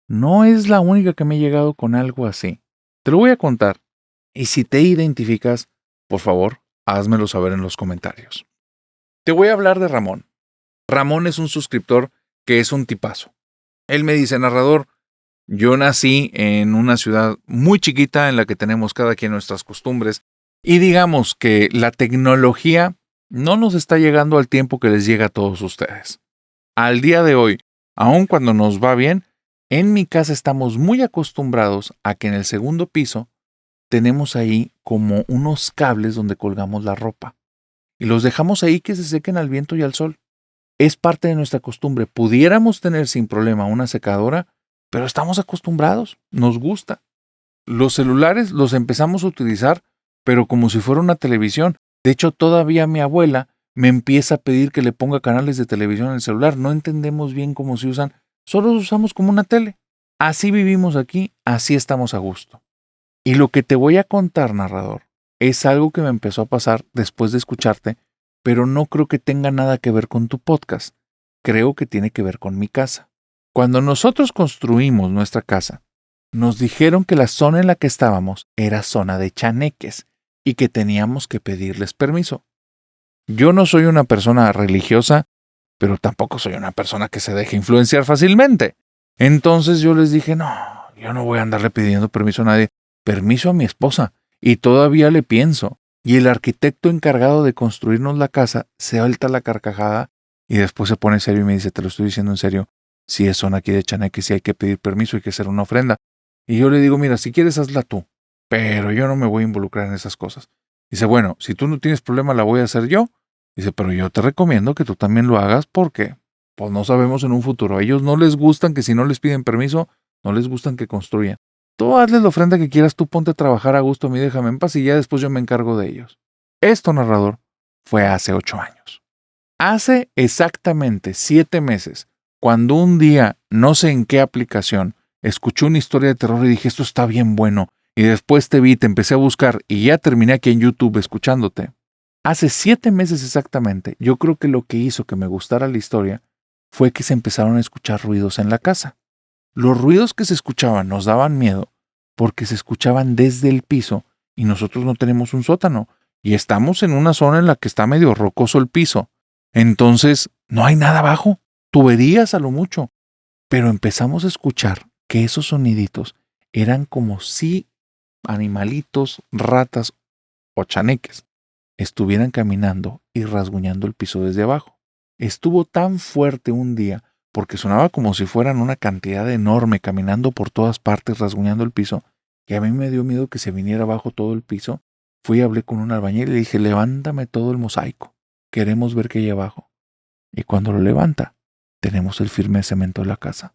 no es la única que me ha llegado con algo así. Te lo voy a contar, y si te identificas, por favor, házmelo saber en los comentarios. Te voy a hablar de Ramón. Ramón es un suscriptor que es un tipazo. Él me dice, narrador, yo nací en una ciudad muy chiquita en la que tenemos cada quien nuestras costumbres y digamos que la tecnología no nos está llegando al tiempo que les llega a todos ustedes. Al día de hoy, aun cuando nos va bien, en mi casa estamos muy acostumbrados a que en el segundo piso tenemos ahí como unos cables donde colgamos la ropa y los dejamos ahí que se sequen al viento y al sol. Es parte de nuestra costumbre. Pudiéramos tener sin problema una secadora, pero estamos acostumbrados, nos gusta. Los celulares los empezamos a utilizar, pero como si fuera una televisión. De hecho, todavía mi abuela me empieza a pedir que le ponga canales de televisión en el celular. No entendemos bien cómo se usan, solo los usamos como una tele. Así vivimos aquí, así estamos a gusto. Y lo que te voy a contar, narrador, es algo que me empezó a pasar después de escucharte, pero no creo que tenga nada que ver con tu podcast. Creo que tiene que ver con mi casa. Cuando nosotros construimos nuestra casa, nos dijeron que la zona en la que estábamos era zona de chaneques y que teníamos que pedirles permiso. Yo no soy una persona religiosa, pero tampoco soy una persona que se deje influenciar fácilmente. Entonces yo les dije, no, yo no voy a andarle pidiendo permiso a nadie. Permiso a mi esposa. Y todavía le pienso. Y el arquitecto encargado de construirnos la casa se suelta la carcajada y después se pone serio y me dice, te lo estoy diciendo en serio, si es zona aquí de chaneques, si hay que pedir permiso, hay que hacer una ofrenda. Y yo le digo, mira, si quieres hazla tú, pero yo no me voy a involucrar en esas cosas. Dice, bueno, si tú no tienes problema la voy a hacer yo. Dice, pero yo te recomiendo que tú también lo hagas porque pues no sabemos en un futuro. A ellos no les gustan que si no les piden permiso, no les gustan que construyan. Tú hazles la ofrenda que quieras, tú ponte a trabajar a gusto, a mí déjame en paz y ya después yo me encargo de ellos. Esto, narrador, fue hace 8 años. Hace exactamente 7 meses, cuando un día, no sé en qué aplicación, escuché una historia de terror y dije, esto está bien bueno, y después te vi, te empecé a buscar y ya terminé aquí en YouTube escuchándote. Hace 7 meses exactamente, yo creo que lo que hizo que me gustara la historia fue que se empezaron a escuchar ruidos en la casa. Los ruidos que se escuchaban nos daban miedo porque se escuchaban desde el piso y nosotros no tenemos un sótano y estamos en una zona en la que está medio rocoso el piso. Entonces, no hay nada abajo, tuberías a lo mucho. Pero empezamos a escuchar que esos soniditos eran como si animalitos, ratas o chaneques estuvieran caminando y rasguñando el piso desde abajo. Estuvo tan fuerte un día porque sonaba como si fueran una cantidad enorme caminando por todas partes rasguñando el piso, que a mí me dio miedo que se viniera abajo todo el piso. Fui y hablé con un albañil y le dije, levántame todo el mosaico, queremos ver qué hay abajo. Y cuando lo levanta, tenemos el firme de cemento de la casa.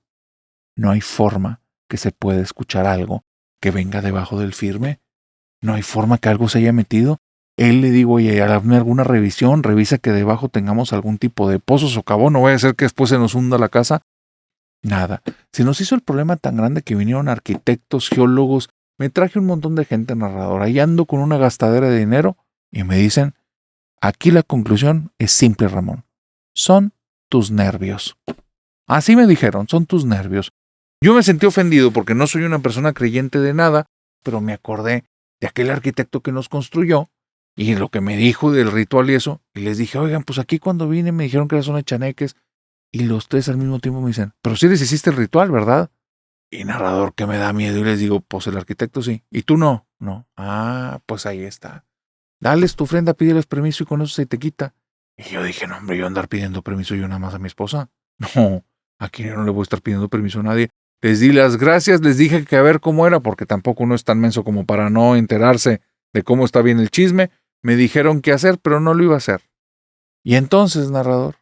No hay forma que se pueda escuchar algo que venga debajo del firme. No hay forma que algo se haya metido. Él le digo, oye, hazme alguna revisión, revisa que debajo tengamos algún tipo de pozo socavón, no vaya a ser que después se nos hunda la casa. Nada. Se nos hizo el problema tan grande que vinieron arquitectos, geólogos, me traje un montón de gente narradora y ando con una gastadera de dinero y me dicen, aquí la conclusión es simple, Ramón. Son tus nervios. Así me dijeron, son tus nervios. Yo me sentí ofendido porque no soy una persona creyente de nada, pero me acordé de aquel arquitecto que nos construyó y lo que me dijo del ritual y eso, y les dije, oigan, pues aquí cuando vine me dijeron que era zona de chaneques, y los tres al mismo tiempo me dicen, pero sí les hiciste el ritual, ¿verdad? Y narrador que me da miedo, y les digo, pues el arquitecto sí, y tú no. Ah, pues ahí está. Dales tu ofrenda, pídeles permiso y con eso se te quita. Y yo dije, no, hombre, yo andar pidiendo permiso yo nada más a mi esposa. No, aquí yo no le voy a estar pidiendo permiso a nadie. Les di las gracias, les dije que a ver cómo era, porque tampoco uno es tan menso como para no enterarse de cómo está bien el chisme. Me dijeron qué hacer, pero no lo iba a hacer. Y entonces, narrador,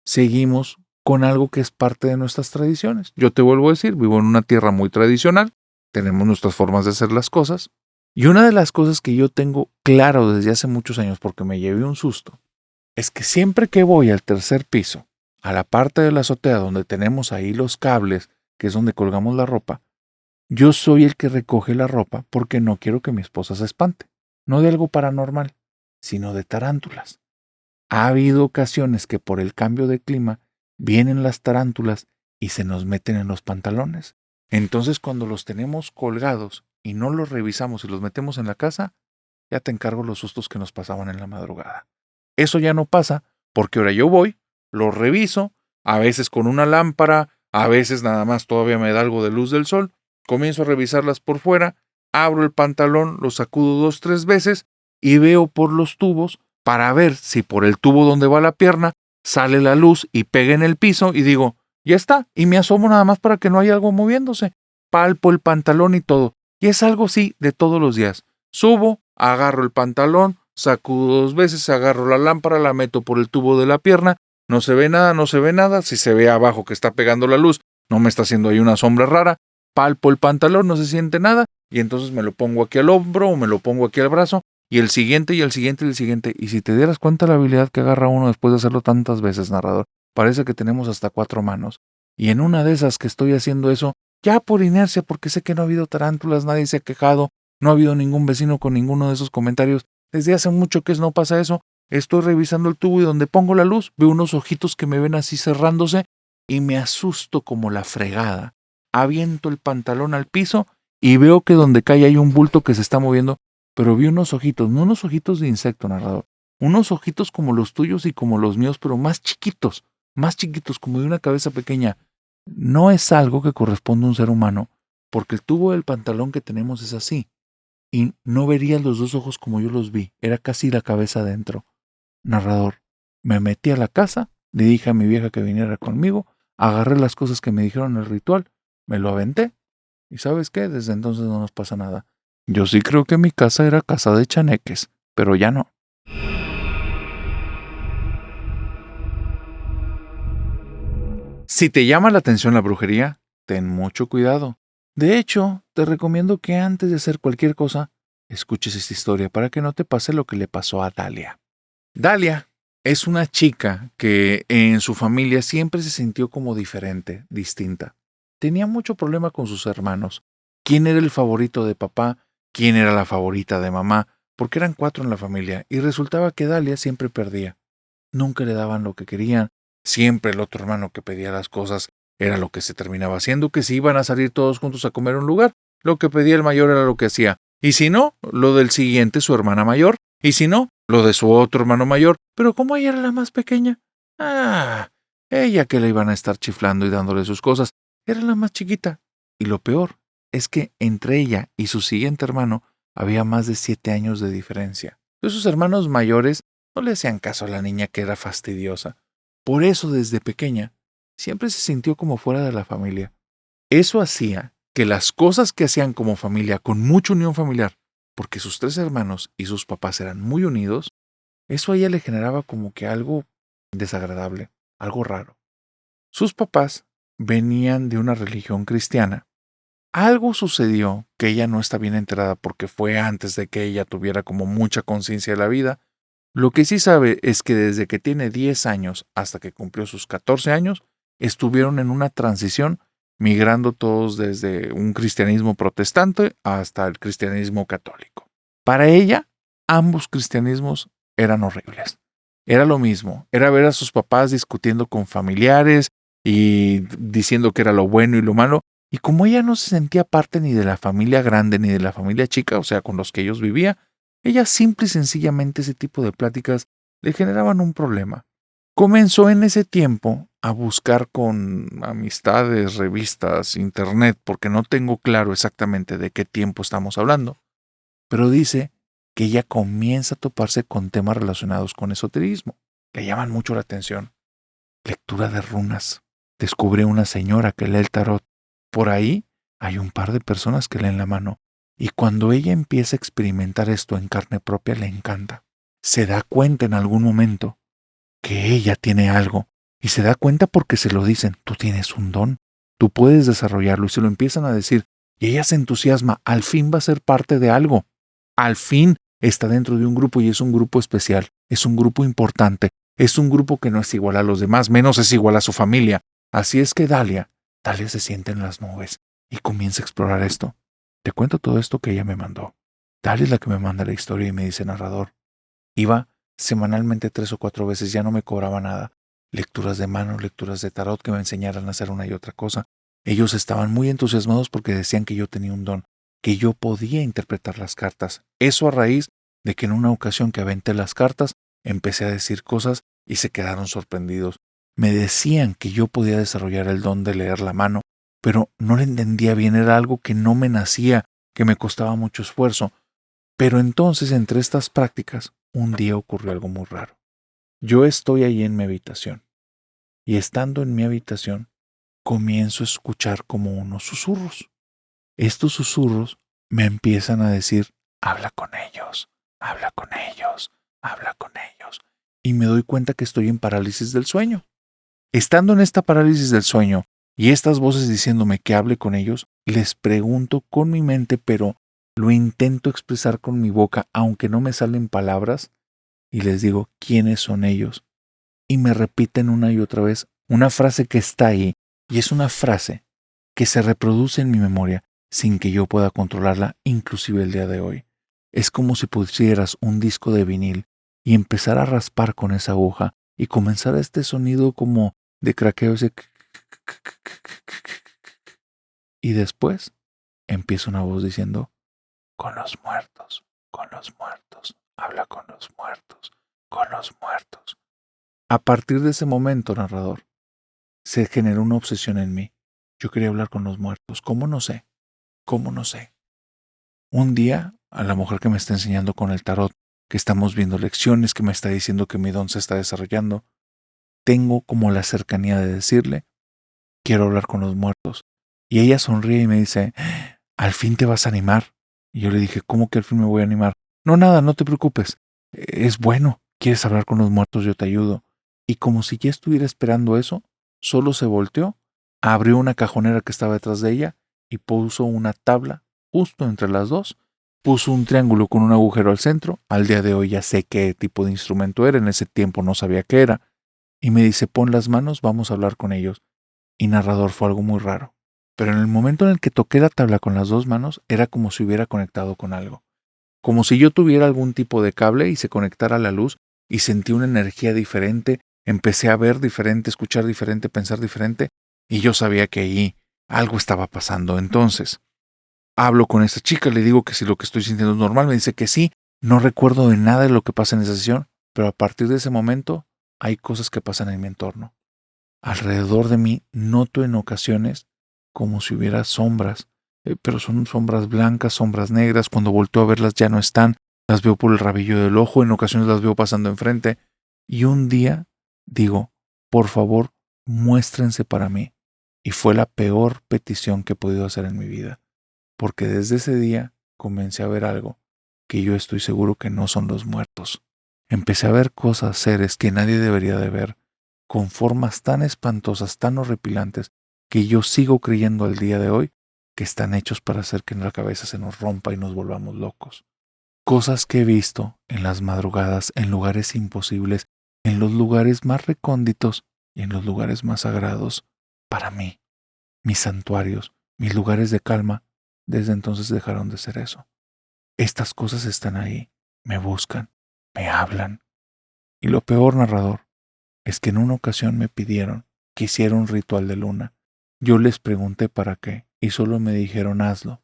seguimos con algo que es parte de nuestras tradiciones. Yo te vuelvo a decir, vivo en una tierra muy tradicional, tenemos nuestras formas de hacer las cosas, y una de las cosas que yo tengo claro desde hace muchos años, porque me llevé un susto, es que siempre que voy al tercer piso, a la parte de la azotea donde tenemos ahí los cables, que es donde colgamos la ropa, yo soy el que recoge la ropa porque no quiero que mi esposa se espante, no de algo paranormal, sino de tarántulas. Ha habido ocasiones que por el cambio de clima vienen las tarántulas y se nos meten en los pantalones. Entonces cuando los tenemos colgados y no los revisamos y los metemos en la casa, ya te encargo los sustos que nos pasaban en la madrugada. Eso ya no pasa porque ahora yo voy, los reviso, a veces con una lámpara, a veces nada más todavía me da algo de luz del sol, comienzo a revisarlas por fuera, abro el pantalón, lo sacudo 2, 3 veces y veo por los tubos para ver si por el tubo donde va la pierna sale la luz y pega en el piso y digo, ya está, y me asomo nada más para que no haya algo moviéndose. Palpo el pantalón y todo. Y es algo así de todos los días. Subo, agarro el pantalón, sacudo 2 veces, agarro la lámpara, la meto por el tubo de la pierna, no se ve nada, no se ve nada, si se ve abajo que está pegando la luz, no me está haciendo ahí una sombra rara, palpo el pantalón, no se siente nada, y entonces me lo pongo aquí al hombro o me lo pongo aquí al brazo, y el siguiente, y el siguiente, y el siguiente. Y si te dieras cuenta la habilidad que agarra uno después de hacerlo tantas veces, narrador, parece que tenemos hasta 4 manos. Y en una de esas que estoy haciendo eso, ya por inercia, porque sé que no ha habido tarántulas, nadie se ha quejado, no ha habido ningún vecino con ninguno de esos comentarios, desde hace mucho que no pasa eso, estoy revisando el tubo y donde pongo la luz, veo unos ojitos que me ven así cerrándose y me asusto como la fregada. Aviento el pantalón al piso y veo que donde cae hay un bulto que se está moviendo, pero vi unos ojitos, no unos ojitos de insecto, narrador, unos ojitos como los tuyos y como los míos, pero más chiquitos, como de una cabeza pequeña. No es algo que corresponde a un ser humano, porque el tubo del pantalón que tenemos es así, y no verías los 2 ojos como yo los vi, era casi la cabeza adentro. Narrador, me metí a la casa, le dije a mi vieja que viniera conmigo, agarré las cosas que me dijeron en el ritual, me lo aventé, y ¿sabes qué? Desde entonces no nos pasa nada. Yo sí creo que mi casa era casa de chaneques, pero ya no. Si te llama la atención la brujería, ten mucho cuidado. De hecho, te recomiendo que antes de hacer cualquier cosa, escuches esta historia para que no te pase lo que le pasó a Dalia. Dalia es una chica que en su familia siempre se sintió como diferente, distinta. Tenía mucho problema con sus hermanos. ¿Quién era el favorito de papá? ¿Quién era la favorita de mamá? Porque eran 4 en la familia y resultaba que Dalia siempre perdía. Nunca le daban lo que querían. Siempre el otro hermano que pedía las cosas era lo que se terminaba haciendo, que si iban a salir todos juntos a comer a un lugar, lo que pedía el mayor era lo que hacía. Y si no, lo del siguiente, su hermana mayor. Y si no, lo de su otro hermano mayor. Pero como ella era la más pequeña, ella que le iban a estar chiflando y dándole sus cosas, era la más chiquita. Y lo peor es que entre ella y su siguiente hermano había más de 7 años de diferencia. Sus hermanos mayores no le hacían caso a la niña que era fastidiosa. Por eso desde pequeña siempre se sintió como fuera de la familia. Eso hacía que las cosas que hacían como familia, con mucha unión familiar, porque sus 3 hermanos y sus papás eran muy unidos, eso a ella le generaba como que algo desagradable, algo raro. Sus papás venían de una religión cristiana. Algo sucedió que ella no está bien enterada porque fue antes de que ella tuviera como mucha conciencia de la vida. Lo que sí sabe es que desde que tiene 10 años hasta que cumplió sus 14 años, estuvieron en una transición, migrando todos desde un cristianismo protestante hasta el cristianismo católico. Para ella, ambos cristianismos eran horribles. Era lo mismo, era ver a sus papás discutiendo con familiares y diciendo que era lo bueno y lo malo, y como ella no se sentía parte ni de la familia grande ni de la familia chica, o sea, con los que ellos vivían, ella simple y sencillamente ese tipo de pláticas le generaban un problema. Comenzó en ese tiempo a buscar con amistades, revistas, internet, porque no tengo claro exactamente de qué tiempo estamos hablando, pero dice que ella comienza a toparse con temas relacionados con esoterismo. Le llaman mucho la atención. Lectura de runas. Descubre una señora que lee el tarot. Por ahí hay un par de personas que leen la mano. Y cuando ella empieza a experimentar esto en carne propia, le encanta. Se da cuenta en algún momento que ella tiene algo. Y se da cuenta porque se lo dicen. Tú tienes un don. Tú puedes desarrollarlo. Y se lo empiezan a decir. Y ella se entusiasma. Al fin va a ser parte de algo. Al fin está dentro de un grupo y es un grupo especial. Es un grupo importante. Es un grupo que no es igual a los demás. Menos es igual a su familia. Así es que Dalia se siente en las nubes y comienza a explorar esto. Te cuento todo esto que ella me mandó. Dalia es la que me manda la historia y me dice: narrador, iba semanalmente 3 o 4 veces, ya no me cobraba nada. Lecturas de mano, lecturas de tarot que me enseñaran a hacer una y otra cosa. Ellos estaban muy entusiasmados porque decían que yo tenía un don, que yo podía interpretar las cartas. Eso a raíz de que en una ocasión que aventé las cartas, empecé a decir cosas y se quedaron sorprendidos. Me decían que yo podía desarrollar el don de leer la mano, pero no le entendía bien, era algo que no me nacía, que me costaba mucho esfuerzo. Pero entonces, entre estas prácticas, un día ocurrió algo muy raro. Yo estoy ahí en mi habitación, y estando en mi habitación, comienzo a escuchar como unos susurros. Estos susurros me empiezan a decir: habla con ellos, habla con ellos, habla con ellos. Y me doy cuenta que estoy en parálisis del sueño. Estando en esta parálisis del sueño y estas voces diciéndome que hable con ellos, les pregunto con mi mente, pero lo intento expresar con mi boca, aunque no me salen palabras, y les digo quiénes son ellos. Y me repiten una y otra vez una frase que está ahí, y es una frase que se reproduce en mi memoria sin que yo pueda controlarla, inclusive el día de hoy. Es como si pusieras un disco de vinil y empezar a raspar con esa aguja y comenzar este sonido como de craqueo, ese y después empieza una voz diciendo: con los muertos, habla con los muertos, con los muertos. A partir de ese momento, narrador, se generó una obsesión en mí. Yo quería hablar con los muertos. ¿Cómo? No sé. ¿Cómo? No sé. Un día, a la mujer que me está enseñando con el tarot, que estamos viendo lecciones, que me está diciendo que mi don se está desarrollando, tengo como la cercanía de decirle: quiero hablar con los muertos. Y ella sonríe y me dice: al fin te vas a animar. Y yo le dije: ¿cómo que al fin me voy a animar? No, nada, no te preocupes. Es bueno. ¿Quieres hablar con los muertos? Yo te ayudo. Y como si ya estuviera esperando eso, solo se volteó, abrió una cajonera que estaba detrás de ella y puso una tabla justo entre las dos. Puso un triángulo con un agujero al centro. Al día de hoy ya sé qué tipo de instrumento era. En ese tiempo no sabía qué era. Y me dice: pon las manos, vamos a hablar con ellos. Y narrador, fue algo muy raro. Pero en el momento en el que toqué la tabla con las dos manos, era como si hubiera conectado con algo. Como si yo tuviera algún tipo de cable y se conectara a la luz y sentí una energía diferente, empecé a ver diferente, escuchar diferente, pensar diferente, y yo sabía que ahí algo estaba pasando. Entonces, hablo con esta chica, le digo que si lo que estoy sintiendo es normal, me dice que sí, no recuerdo de nada de lo que pasa en esa sesión, pero a partir de ese momento hay cosas que pasan en mi entorno. Alrededor de mí noto en ocasiones como si hubiera sombras, pero son sombras blancas, sombras negras. Cuando volteo a verlas ya no están, las veo por el rabillo del ojo, en ocasiones las veo pasando enfrente. Y un día digo: por favor, muéstrense para mí. Y fue la peor petición que he podido hacer en mi vida, porque desde ese día comencé a ver algo que yo estoy seguro que no son los muertos. Empecé a ver cosas, seres que nadie debería de ver, con formas tan espantosas, tan horripilantes, que yo sigo creyendo al día de hoy que están hechos para hacer que la cabeza se nos rompa y nos volvamos locos. Cosas que he visto en las madrugadas, en lugares imposibles, en los lugares más recónditos y en los lugares más sagrados para mí. Mis santuarios, mis lugares de calma, desde entonces dejaron de ser eso. Estas cosas están ahí, me buscan, me hablan. Y lo peor, narrador, es que en una ocasión me pidieron que hiciera un ritual de luna. Yo les pregunté para qué y solo me dijeron: hazlo.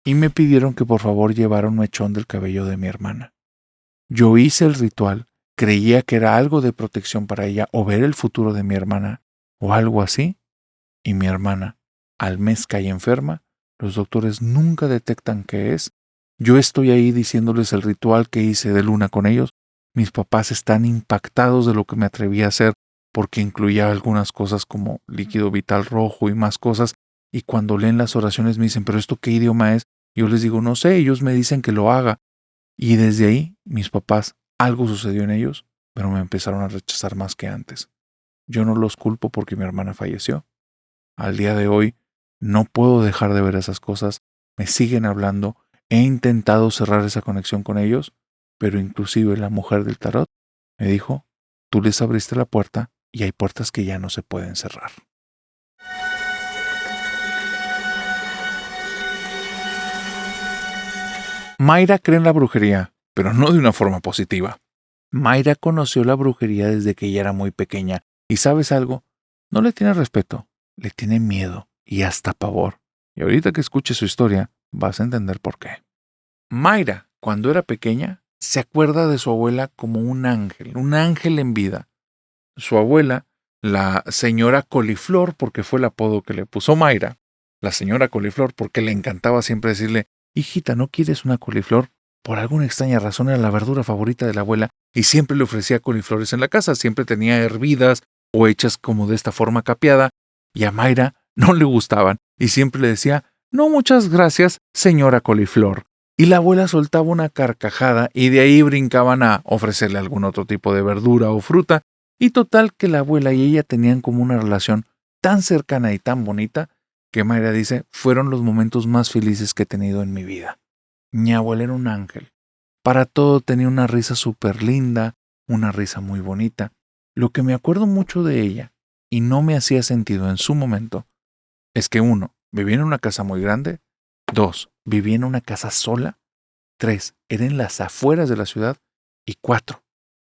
Y me pidieron que por favor llevara un mechón del cabello de mi hermana. Yo hice el ritual, creía que era algo de protección para ella o ver el futuro de mi hermana o algo así. Y mi hermana, al mes cae enferma, los doctores nunca detectan qué es Yo estoy ahí diciéndoles el ritual que hice de luna con ellos. Mis papás están impactados de lo que me atreví a hacer porque incluía algunas cosas como líquido vital rojo y más cosas. Y cuando leen las oraciones me dicen, ¿pero esto qué idioma es? Yo les digo, no sé, ellos me dicen que lo haga. Y desde ahí, mis papás, algo sucedió en ellos, pero me empezaron a rechazar más que antes. Yo no los culpo porque mi hermana falleció. Al día de hoy, no puedo dejar de ver esas cosas. Me siguen hablando. He intentado cerrar esa conexión con ellos, pero inclusive la mujer del tarot me dijo, tú les abriste la puerta y hay puertas que ya no se pueden cerrar. Mayra cree en la brujería, pero no de una forma positiva. Mayra conoció la brujería desde que ella era muy pequeña. ¿Y sabes algo? No le tiene respeto, le tiene miedo y hasta pavor. Y ahorita que escuches su historia, vas a entender por qué. Mayra, cuando era pequeña, se acuerda de su abuela como un ángel en vida. Su abuela, la señora Coliflor, porque fue el apodo que le puso Mayra, la señora Coliflor, porque le encantaba siempre decirle, hijita, ¿no quieres una coliflor? Por alguna extraña razón era la verdura favorita de la abuela y siempre le ofrecía coliflores en la casa, siempre tenía hervidas o hechas como de esta forma capeada, y a Mayra no le gustaban y siempre le decía, no muchas gracias, señora Coliflor. Y la abuela soltaba una carcajada y de ahí brincaban a ofrecerle algún otro tipo de verdura o fruta, y total que la abuela y ella tenían como una relación tan cercana y tan bonita que Mayra dice, fueron los momentos más felices que he tenido en mi vida. Mi abuela era un ángel. Para todo tenía una risa súper linda, una risa muy bonita. Lo que me acuerdo mucho de ella, y no me hacía sentido en su momento, es que 1, vivía en una casa muy grande, 2, vivía en una casa sola, 3, era en las afueras de la ciudad, y 4,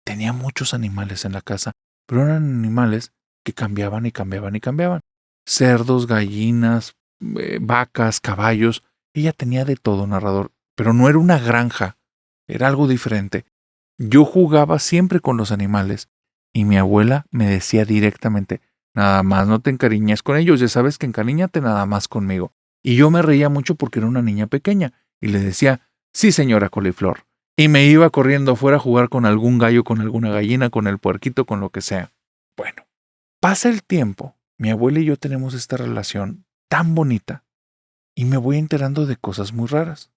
tenía muchos animales en la casa, pero eran animales que cambiaban y cambiaban y cambiaban. Cerdos, gallinas, vacas, caballos. Ella tenía de todo, narrador, pero no era una granja, era algo diferente. Yo jugaba siempre con los animales y mi abuela me decía directamente, nada más no te encariñes con ellos, ya sabes que encariñate nada más conmigo. Y yo me reía mucho porque era una niña pequeña y le decía, sí señora Coliflor. Y me iba corriendo afuera a jugar con algún gallo, con alguna gallina, con el puerquito, con lo que sea. Bueno, pasa el tiempo, mi abuela y yo tenemos esta relación tan bonita y me voy enterando de cosas muy raras.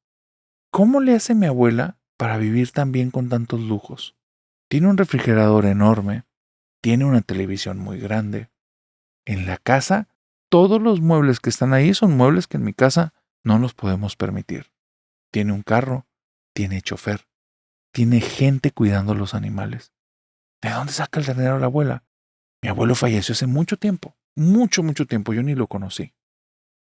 ¿Cómo le hace mi abuela para vivir tan bien con tantos lujos? Tiene un refrigerador enorme, tiene una televisión muy grande. En la casa, todos los muebles que están ahí son muebles que en mi casa no nos podemos permitir. Tiene un carro, tiene chofer, tiene gente cuidando los animales. ¿De dónde saca el dinero la abuela? Mi abuelo falleció hace mucho tiempo, mucho tiempo, yo ni lo conocí.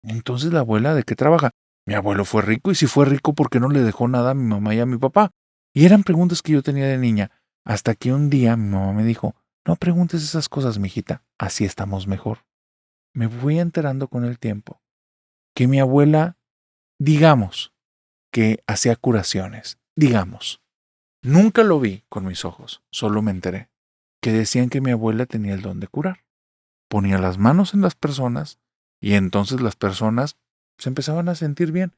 Entonces, ¿la abuela de qué trabaja? Mi abuelo fue rico y si fue rico, ¿por qué no le dejó nada a mi mamá y a mi papá? Y eran preguntas que yo tenía de niña, hasta que un día mi mamá me dijo, no preguntes esas cosas, mijita, así estamos mejor. Me voy enterando con el tiempo que mi abuela, digamos, que hacía curaciones, digamos. Nunca lo vi con mis ojos, solo me enteré, que decían que mi abuela tenía el don de curar. Ponía las manos en las personas y entonces las personas se empezaban a sentir bien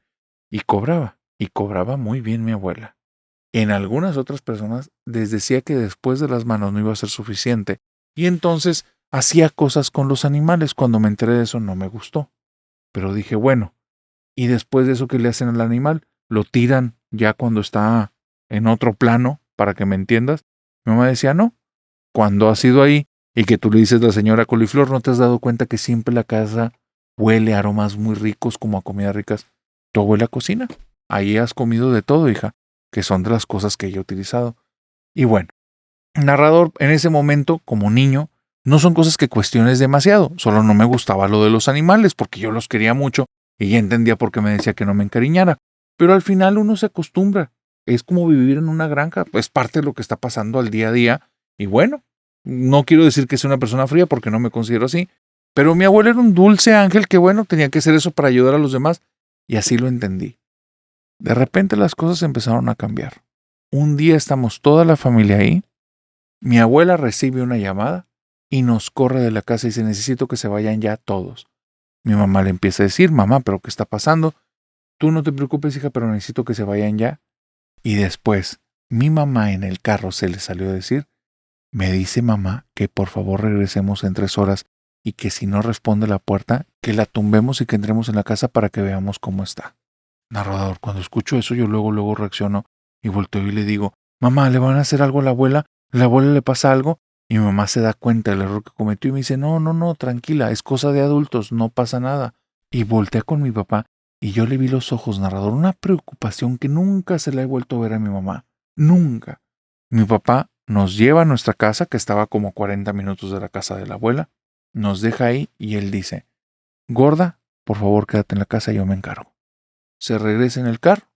y cobraba muy bien mi abuela. En algunas otras personas les decía que después de las manos no iba a ser suficiente y entonces hacía cosas con los animales. Cuando me enteré de eso no me gustó, pero dije, bueno, y después de eso que le hacen al animal, lo tiran ya cuando está en otro plano, para que me entiendas. Mi mamá decía, no, cuando has ido ahí y que tú le dices a la señora Coliflor, ¿no te has dado cuenta que siempre la casa huele a aromas muy ricos como a comidas ricas? Tu abuela cocina. Ahí has comido de todo, hija, que son de las cosas que ella ha utilizado. Y bueno, narrador, en ese momento, como niño, no son cosas que cuestiones demasiado, solo no me gustaba lo de los animales porque yo los quería mucho y ya entendía por qué me decía que no me encariñara. Pero al final uno se acostumbra. Es como vivir en una granja, es parte de lo que está pasando al día a día. Y bueno, no quiero decir que sea una persona fría porque no me considero así, pero mi abuelo era un dulce ángel que bueno, tenía que hacer eso para ayudar a los demás y así lo entendí. De repente las cosas empezaron a cambiar. Un día estamos toda la familia ahí, mi abuela recibe una llamada y nos corre de la casa y dice, necesito que se vayan ya todos. Mi mamá le empieza a decir, mamá, ¿pero qué está pasando? tú no te preocupes, hija, pero necesito que se vayan ya. Y después, mi mamá en el carro se le salió a decir, me dice mamá que por favor regresemos en 3 horas y que si no responde la puerta, que la tumbemos y que entremos en la casa para que veamos cómo está. Narrador, cuando escucho eso, yo luego reacciono y volteo y le digo, mamá, ¿le van a hacer algo a la abuela? ¿A la abuela le pasa algo? Y mi mamá se da cuenta del error que cometió y me dice, no, tranquila, es cosa de adultos, no pasa nada. Y voltea con mi papá y yo le vi los ojos, narrador, una preocupación que nunca se le he vuelto a ver a mi mamá. Nunca. Mi papá nos lleva a nuestra casa, que estaba como 40 minutos de la casa de la abuela, nos deja ahí y él dice, gorda, por favor quédate en la casa, yo me encargo. Se regresa en el carro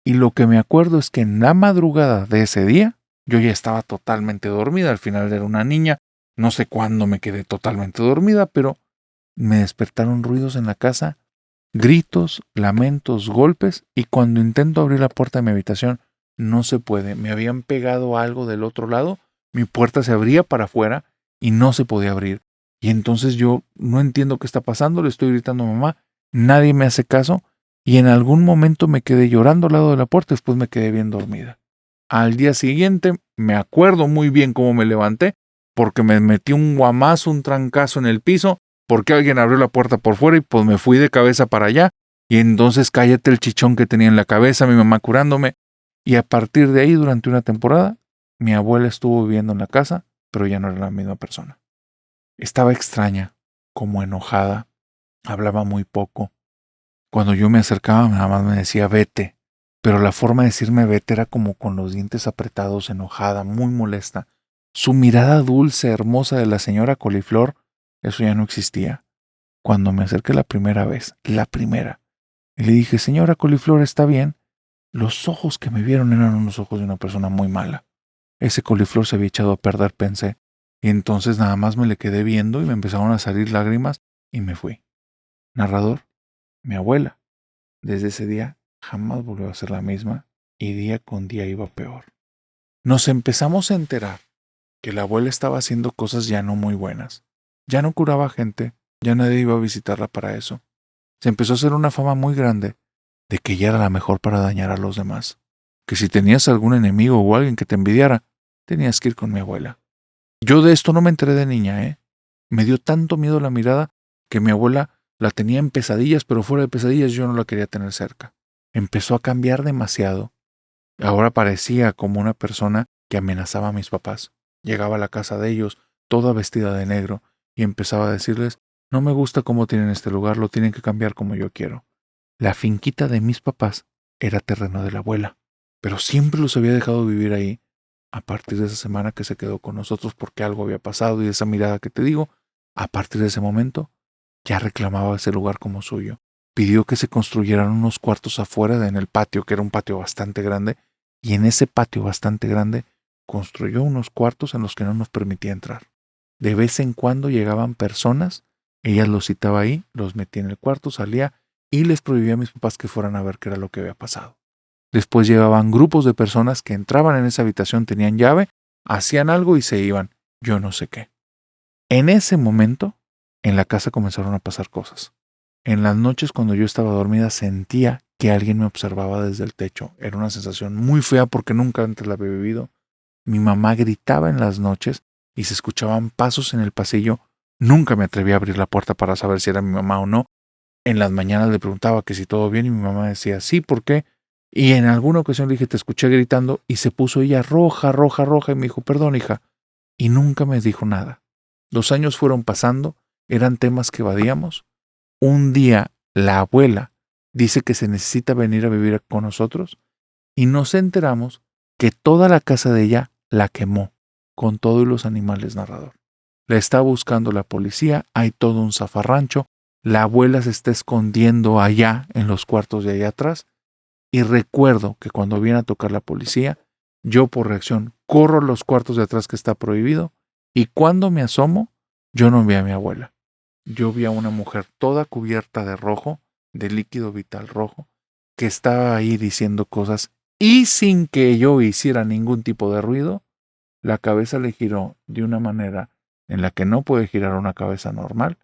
y lo que me acuerdo es que en la madrugada de ese día yo ya estaba totalmente dormida, al final era una niña, no sé cuándo me quedé totalmente dormida, pero me despertaron ruidos en la casa, gritos, lamentos, golpes y cuando intento abrir la puerta de mi habitación no se puede, me habían pegado algo del otro lado, mi puerta se abría para afuera y no se podía abrir. Y entonces yo no entiendo qué está pasando, le estoy gritando a mamá, nadie me hace caso y en algún momento me quedé llorando al lado de la puerta y después me quedé bien dormida. Al día siguiente me acuerdo muy bien cómo me levanté porque me metí un guamazo, un trancazo en el piso porque alguien abrió la puerta por fuera y pues me fui de cabeza para allá y entonces cállate el chichón que tenía en la cabeza, mi mamá curándome y a partir de ahí durante una temporada mi abuela estuvo viviendo en la casa pero ya no era la misma persona. Estaba extraña, como enojada, hablaba muy poco. Cuando yo me acercaba, nada más me decía vete, pero la forma de decirme vete era como con los dientes apretados, enojada, muy molesta. Su mirada dulce, hermosa de la señora Coliflor, eso ya no existía. Cuando me acerqué la primera vez, la primera, y le dije, señora Coliflor, ¿está bien? Los ojos que me vieron eran unos ojos de una persona muy mala. Ese Coliflor se había echado a perder, pensé. Y entonces nada más me le quedé viendo y me empezaron a salir lágrimas y me fui. Narrador, mi abuela, desde ese día jamás volvió a ser la misma y día con día iba peor. Nos empezamos a enterar que la abuela estaba haciendo cosas ya no muy buenas. Ya no curaba gente, ya nadie iba a visitarla para eso. Se empezó a hacer una fama muy grande de que ella era la mejor para dañar a los demás. Que si tenías algún enemigo o alguien que te envidiara, tenías que ir con mi abuela. Yo de esto no me enteré de niña, ¿eh? Me dio tanto miedo la mirada que mi abuela la tenía en pesadillas, pero fuera de pesadillas yo no la quería tener cerca. Empezó a cambiar demasiado. Ahora parecía como una persona que amenazaba a mis papás. Llegaba a la casa de ellos, toda vestida de negro, y empezaba a decirles, no me gusta cómo tienen este lugar, lo tienen que cambiar como yo quiero. La finquita de mis papás era terreno de la abuela, pero siempre los había dejado vivir ahí. A partir de esa semana que se quedó con nosotros porque algo había pasado y esa mirada que te digo, a partir de ese momento ya reclamaba ese lugar como suyo. Pidió que se construyeran unos cuartos afuera en el patio, que era un patio bastante grande, y en ese patio bastante grande construyó unos cuartos en los que no nos permitía entrar. De vez en cuando llegaban personas, ella los citaba ahí, los metía en el cuarto, salía y les prohibía a mis papás que fueran a ver qué era lo que había pasado. Después llegaban grupos de personas que entraban en esa habitación, tenían llave, hacían algo y se iban, yo no sé qué. En ese momento, en la casa comenzaron a pasar cosas. En las noches cuando yo estaba dormida sentía que alguien me observaba desde el techo. Era una sensación muy fea porque nunca antes la había vivido. Mi mamá gritaba en las noches y se escuchaban pasos en el pasillo. Nunca me atreví a abrir la puerta para saber si era mi mamá o no. En las mañanas le preguntaba que si todo bien y mi mamá decía, sí, ¿por qué? Y en alguna ocasión le dije, te escuché gritando y se puso ella roja y me dijo, perdón, hija. Y nunca me dijo nada. Los años fueron pasando, eran temas que evadíamos. Un día la abuela dice que se necesita venir a vivir con nosotros y nos enteramos que toda la casa de ella la quemó, con todo y los animales, narrador. La está buscando la policía, hay todo un zafarrancho, la abuela se está escondiendo allá en los cuartos de allá atrás y recuerdo que cuando viene a tocar la policía, yo por reacción corro a los cuartos de atrás que está prohibido y cuando me asomo, yo no vi a mi abuela. Yo vi a una mujer toda cubierta de rojo, de líquido vital rojo, que estaba ahí diciendo cosas y sin que yo hiciera ningún tipo de ruido, la cabeza le giró de una manera en la que no puede girar una cabeza normal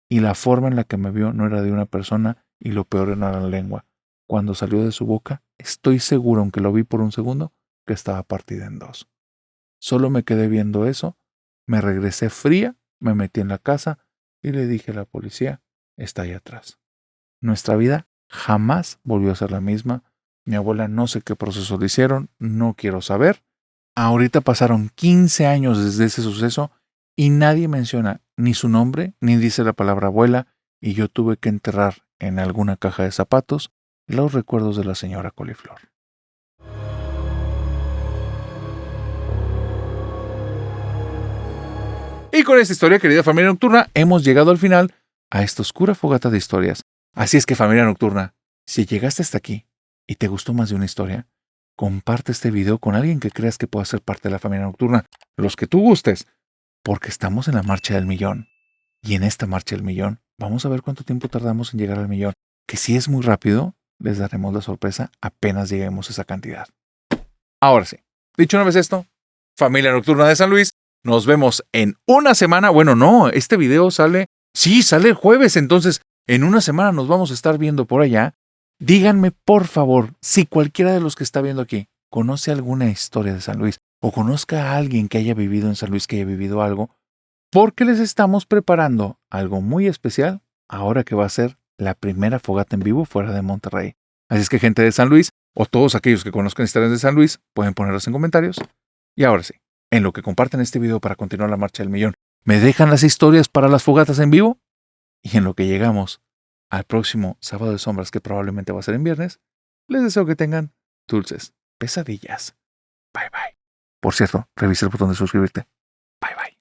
y la forma en la que me vio no era de una persona y lo peor era la lengua. cuando salió de su boca, estoy seguro, aunque lo vi por un segundo, que estaba partida en dos. Solo me quedé viendo eso, me regresé fría, me metí en la casa y le dije a la policía, está ahí atrás. Nuestra vida jamás volvió a ser la misma. Mi abuela no sé qué proceso le hicieron, no quiero saber. Ahorita pasaron 15 años desde ese suceso y nadie menciona ni su nombre, ni dice la palabra abuela, y yo tuve que enterrar en alguna caja de zapatos los recuerdos de la señora Coliflor. Y con esta historia, querida familia nocturna, hemos llegado al final a esta oscura fogata de historias. Así es que, familia nocturna, si llegaste hasta aquí y te gustó más de una historia, comparte este video con alguien que creas que pueda ser parte de la familia nocturna, los que tú gustes, porque estamos en la marcha del millón. Y en esta marcha del millón, vamos a ver cuánto tiempo tardamos en llegar al millón, que si es muy rápido, les daremos la sorpresa apenas lleguemos a esa cantidad. Ahora sí, dicho una vez esto, familia nocturna de San Luis, nos vemos en una semana. Bueno, no, este video sale el jueves, entonces en una semana nos vamos a estar viendo por allá. Díganme, por favor, si cualquiera de los que está viendo aquí conoce alguna historia de San Luis o conozca a alguien que haya vivido en San Luis, que haya vivido algo, porque les estamos preparando algo muy especial ahora que va a ser la primera fogata en vivo fuera de Monterrey. Así es que, gente de San Luis, o todos aquellos que conozcan historias de San Luis, pueden ponerlas en comentarios. Y ahora sí, en lo que comparten este video para continuar la marcha del millón, ¿me dejan las historias para las fogatas en vivo? Y en lo que llegamos al próximo Sábado de Sombras, que probablemente va a ser en viernes, les deseo que tengan dulces pesadillas. Bye bye. Por cierto, revisa el botón de suscribirte. Bye bye.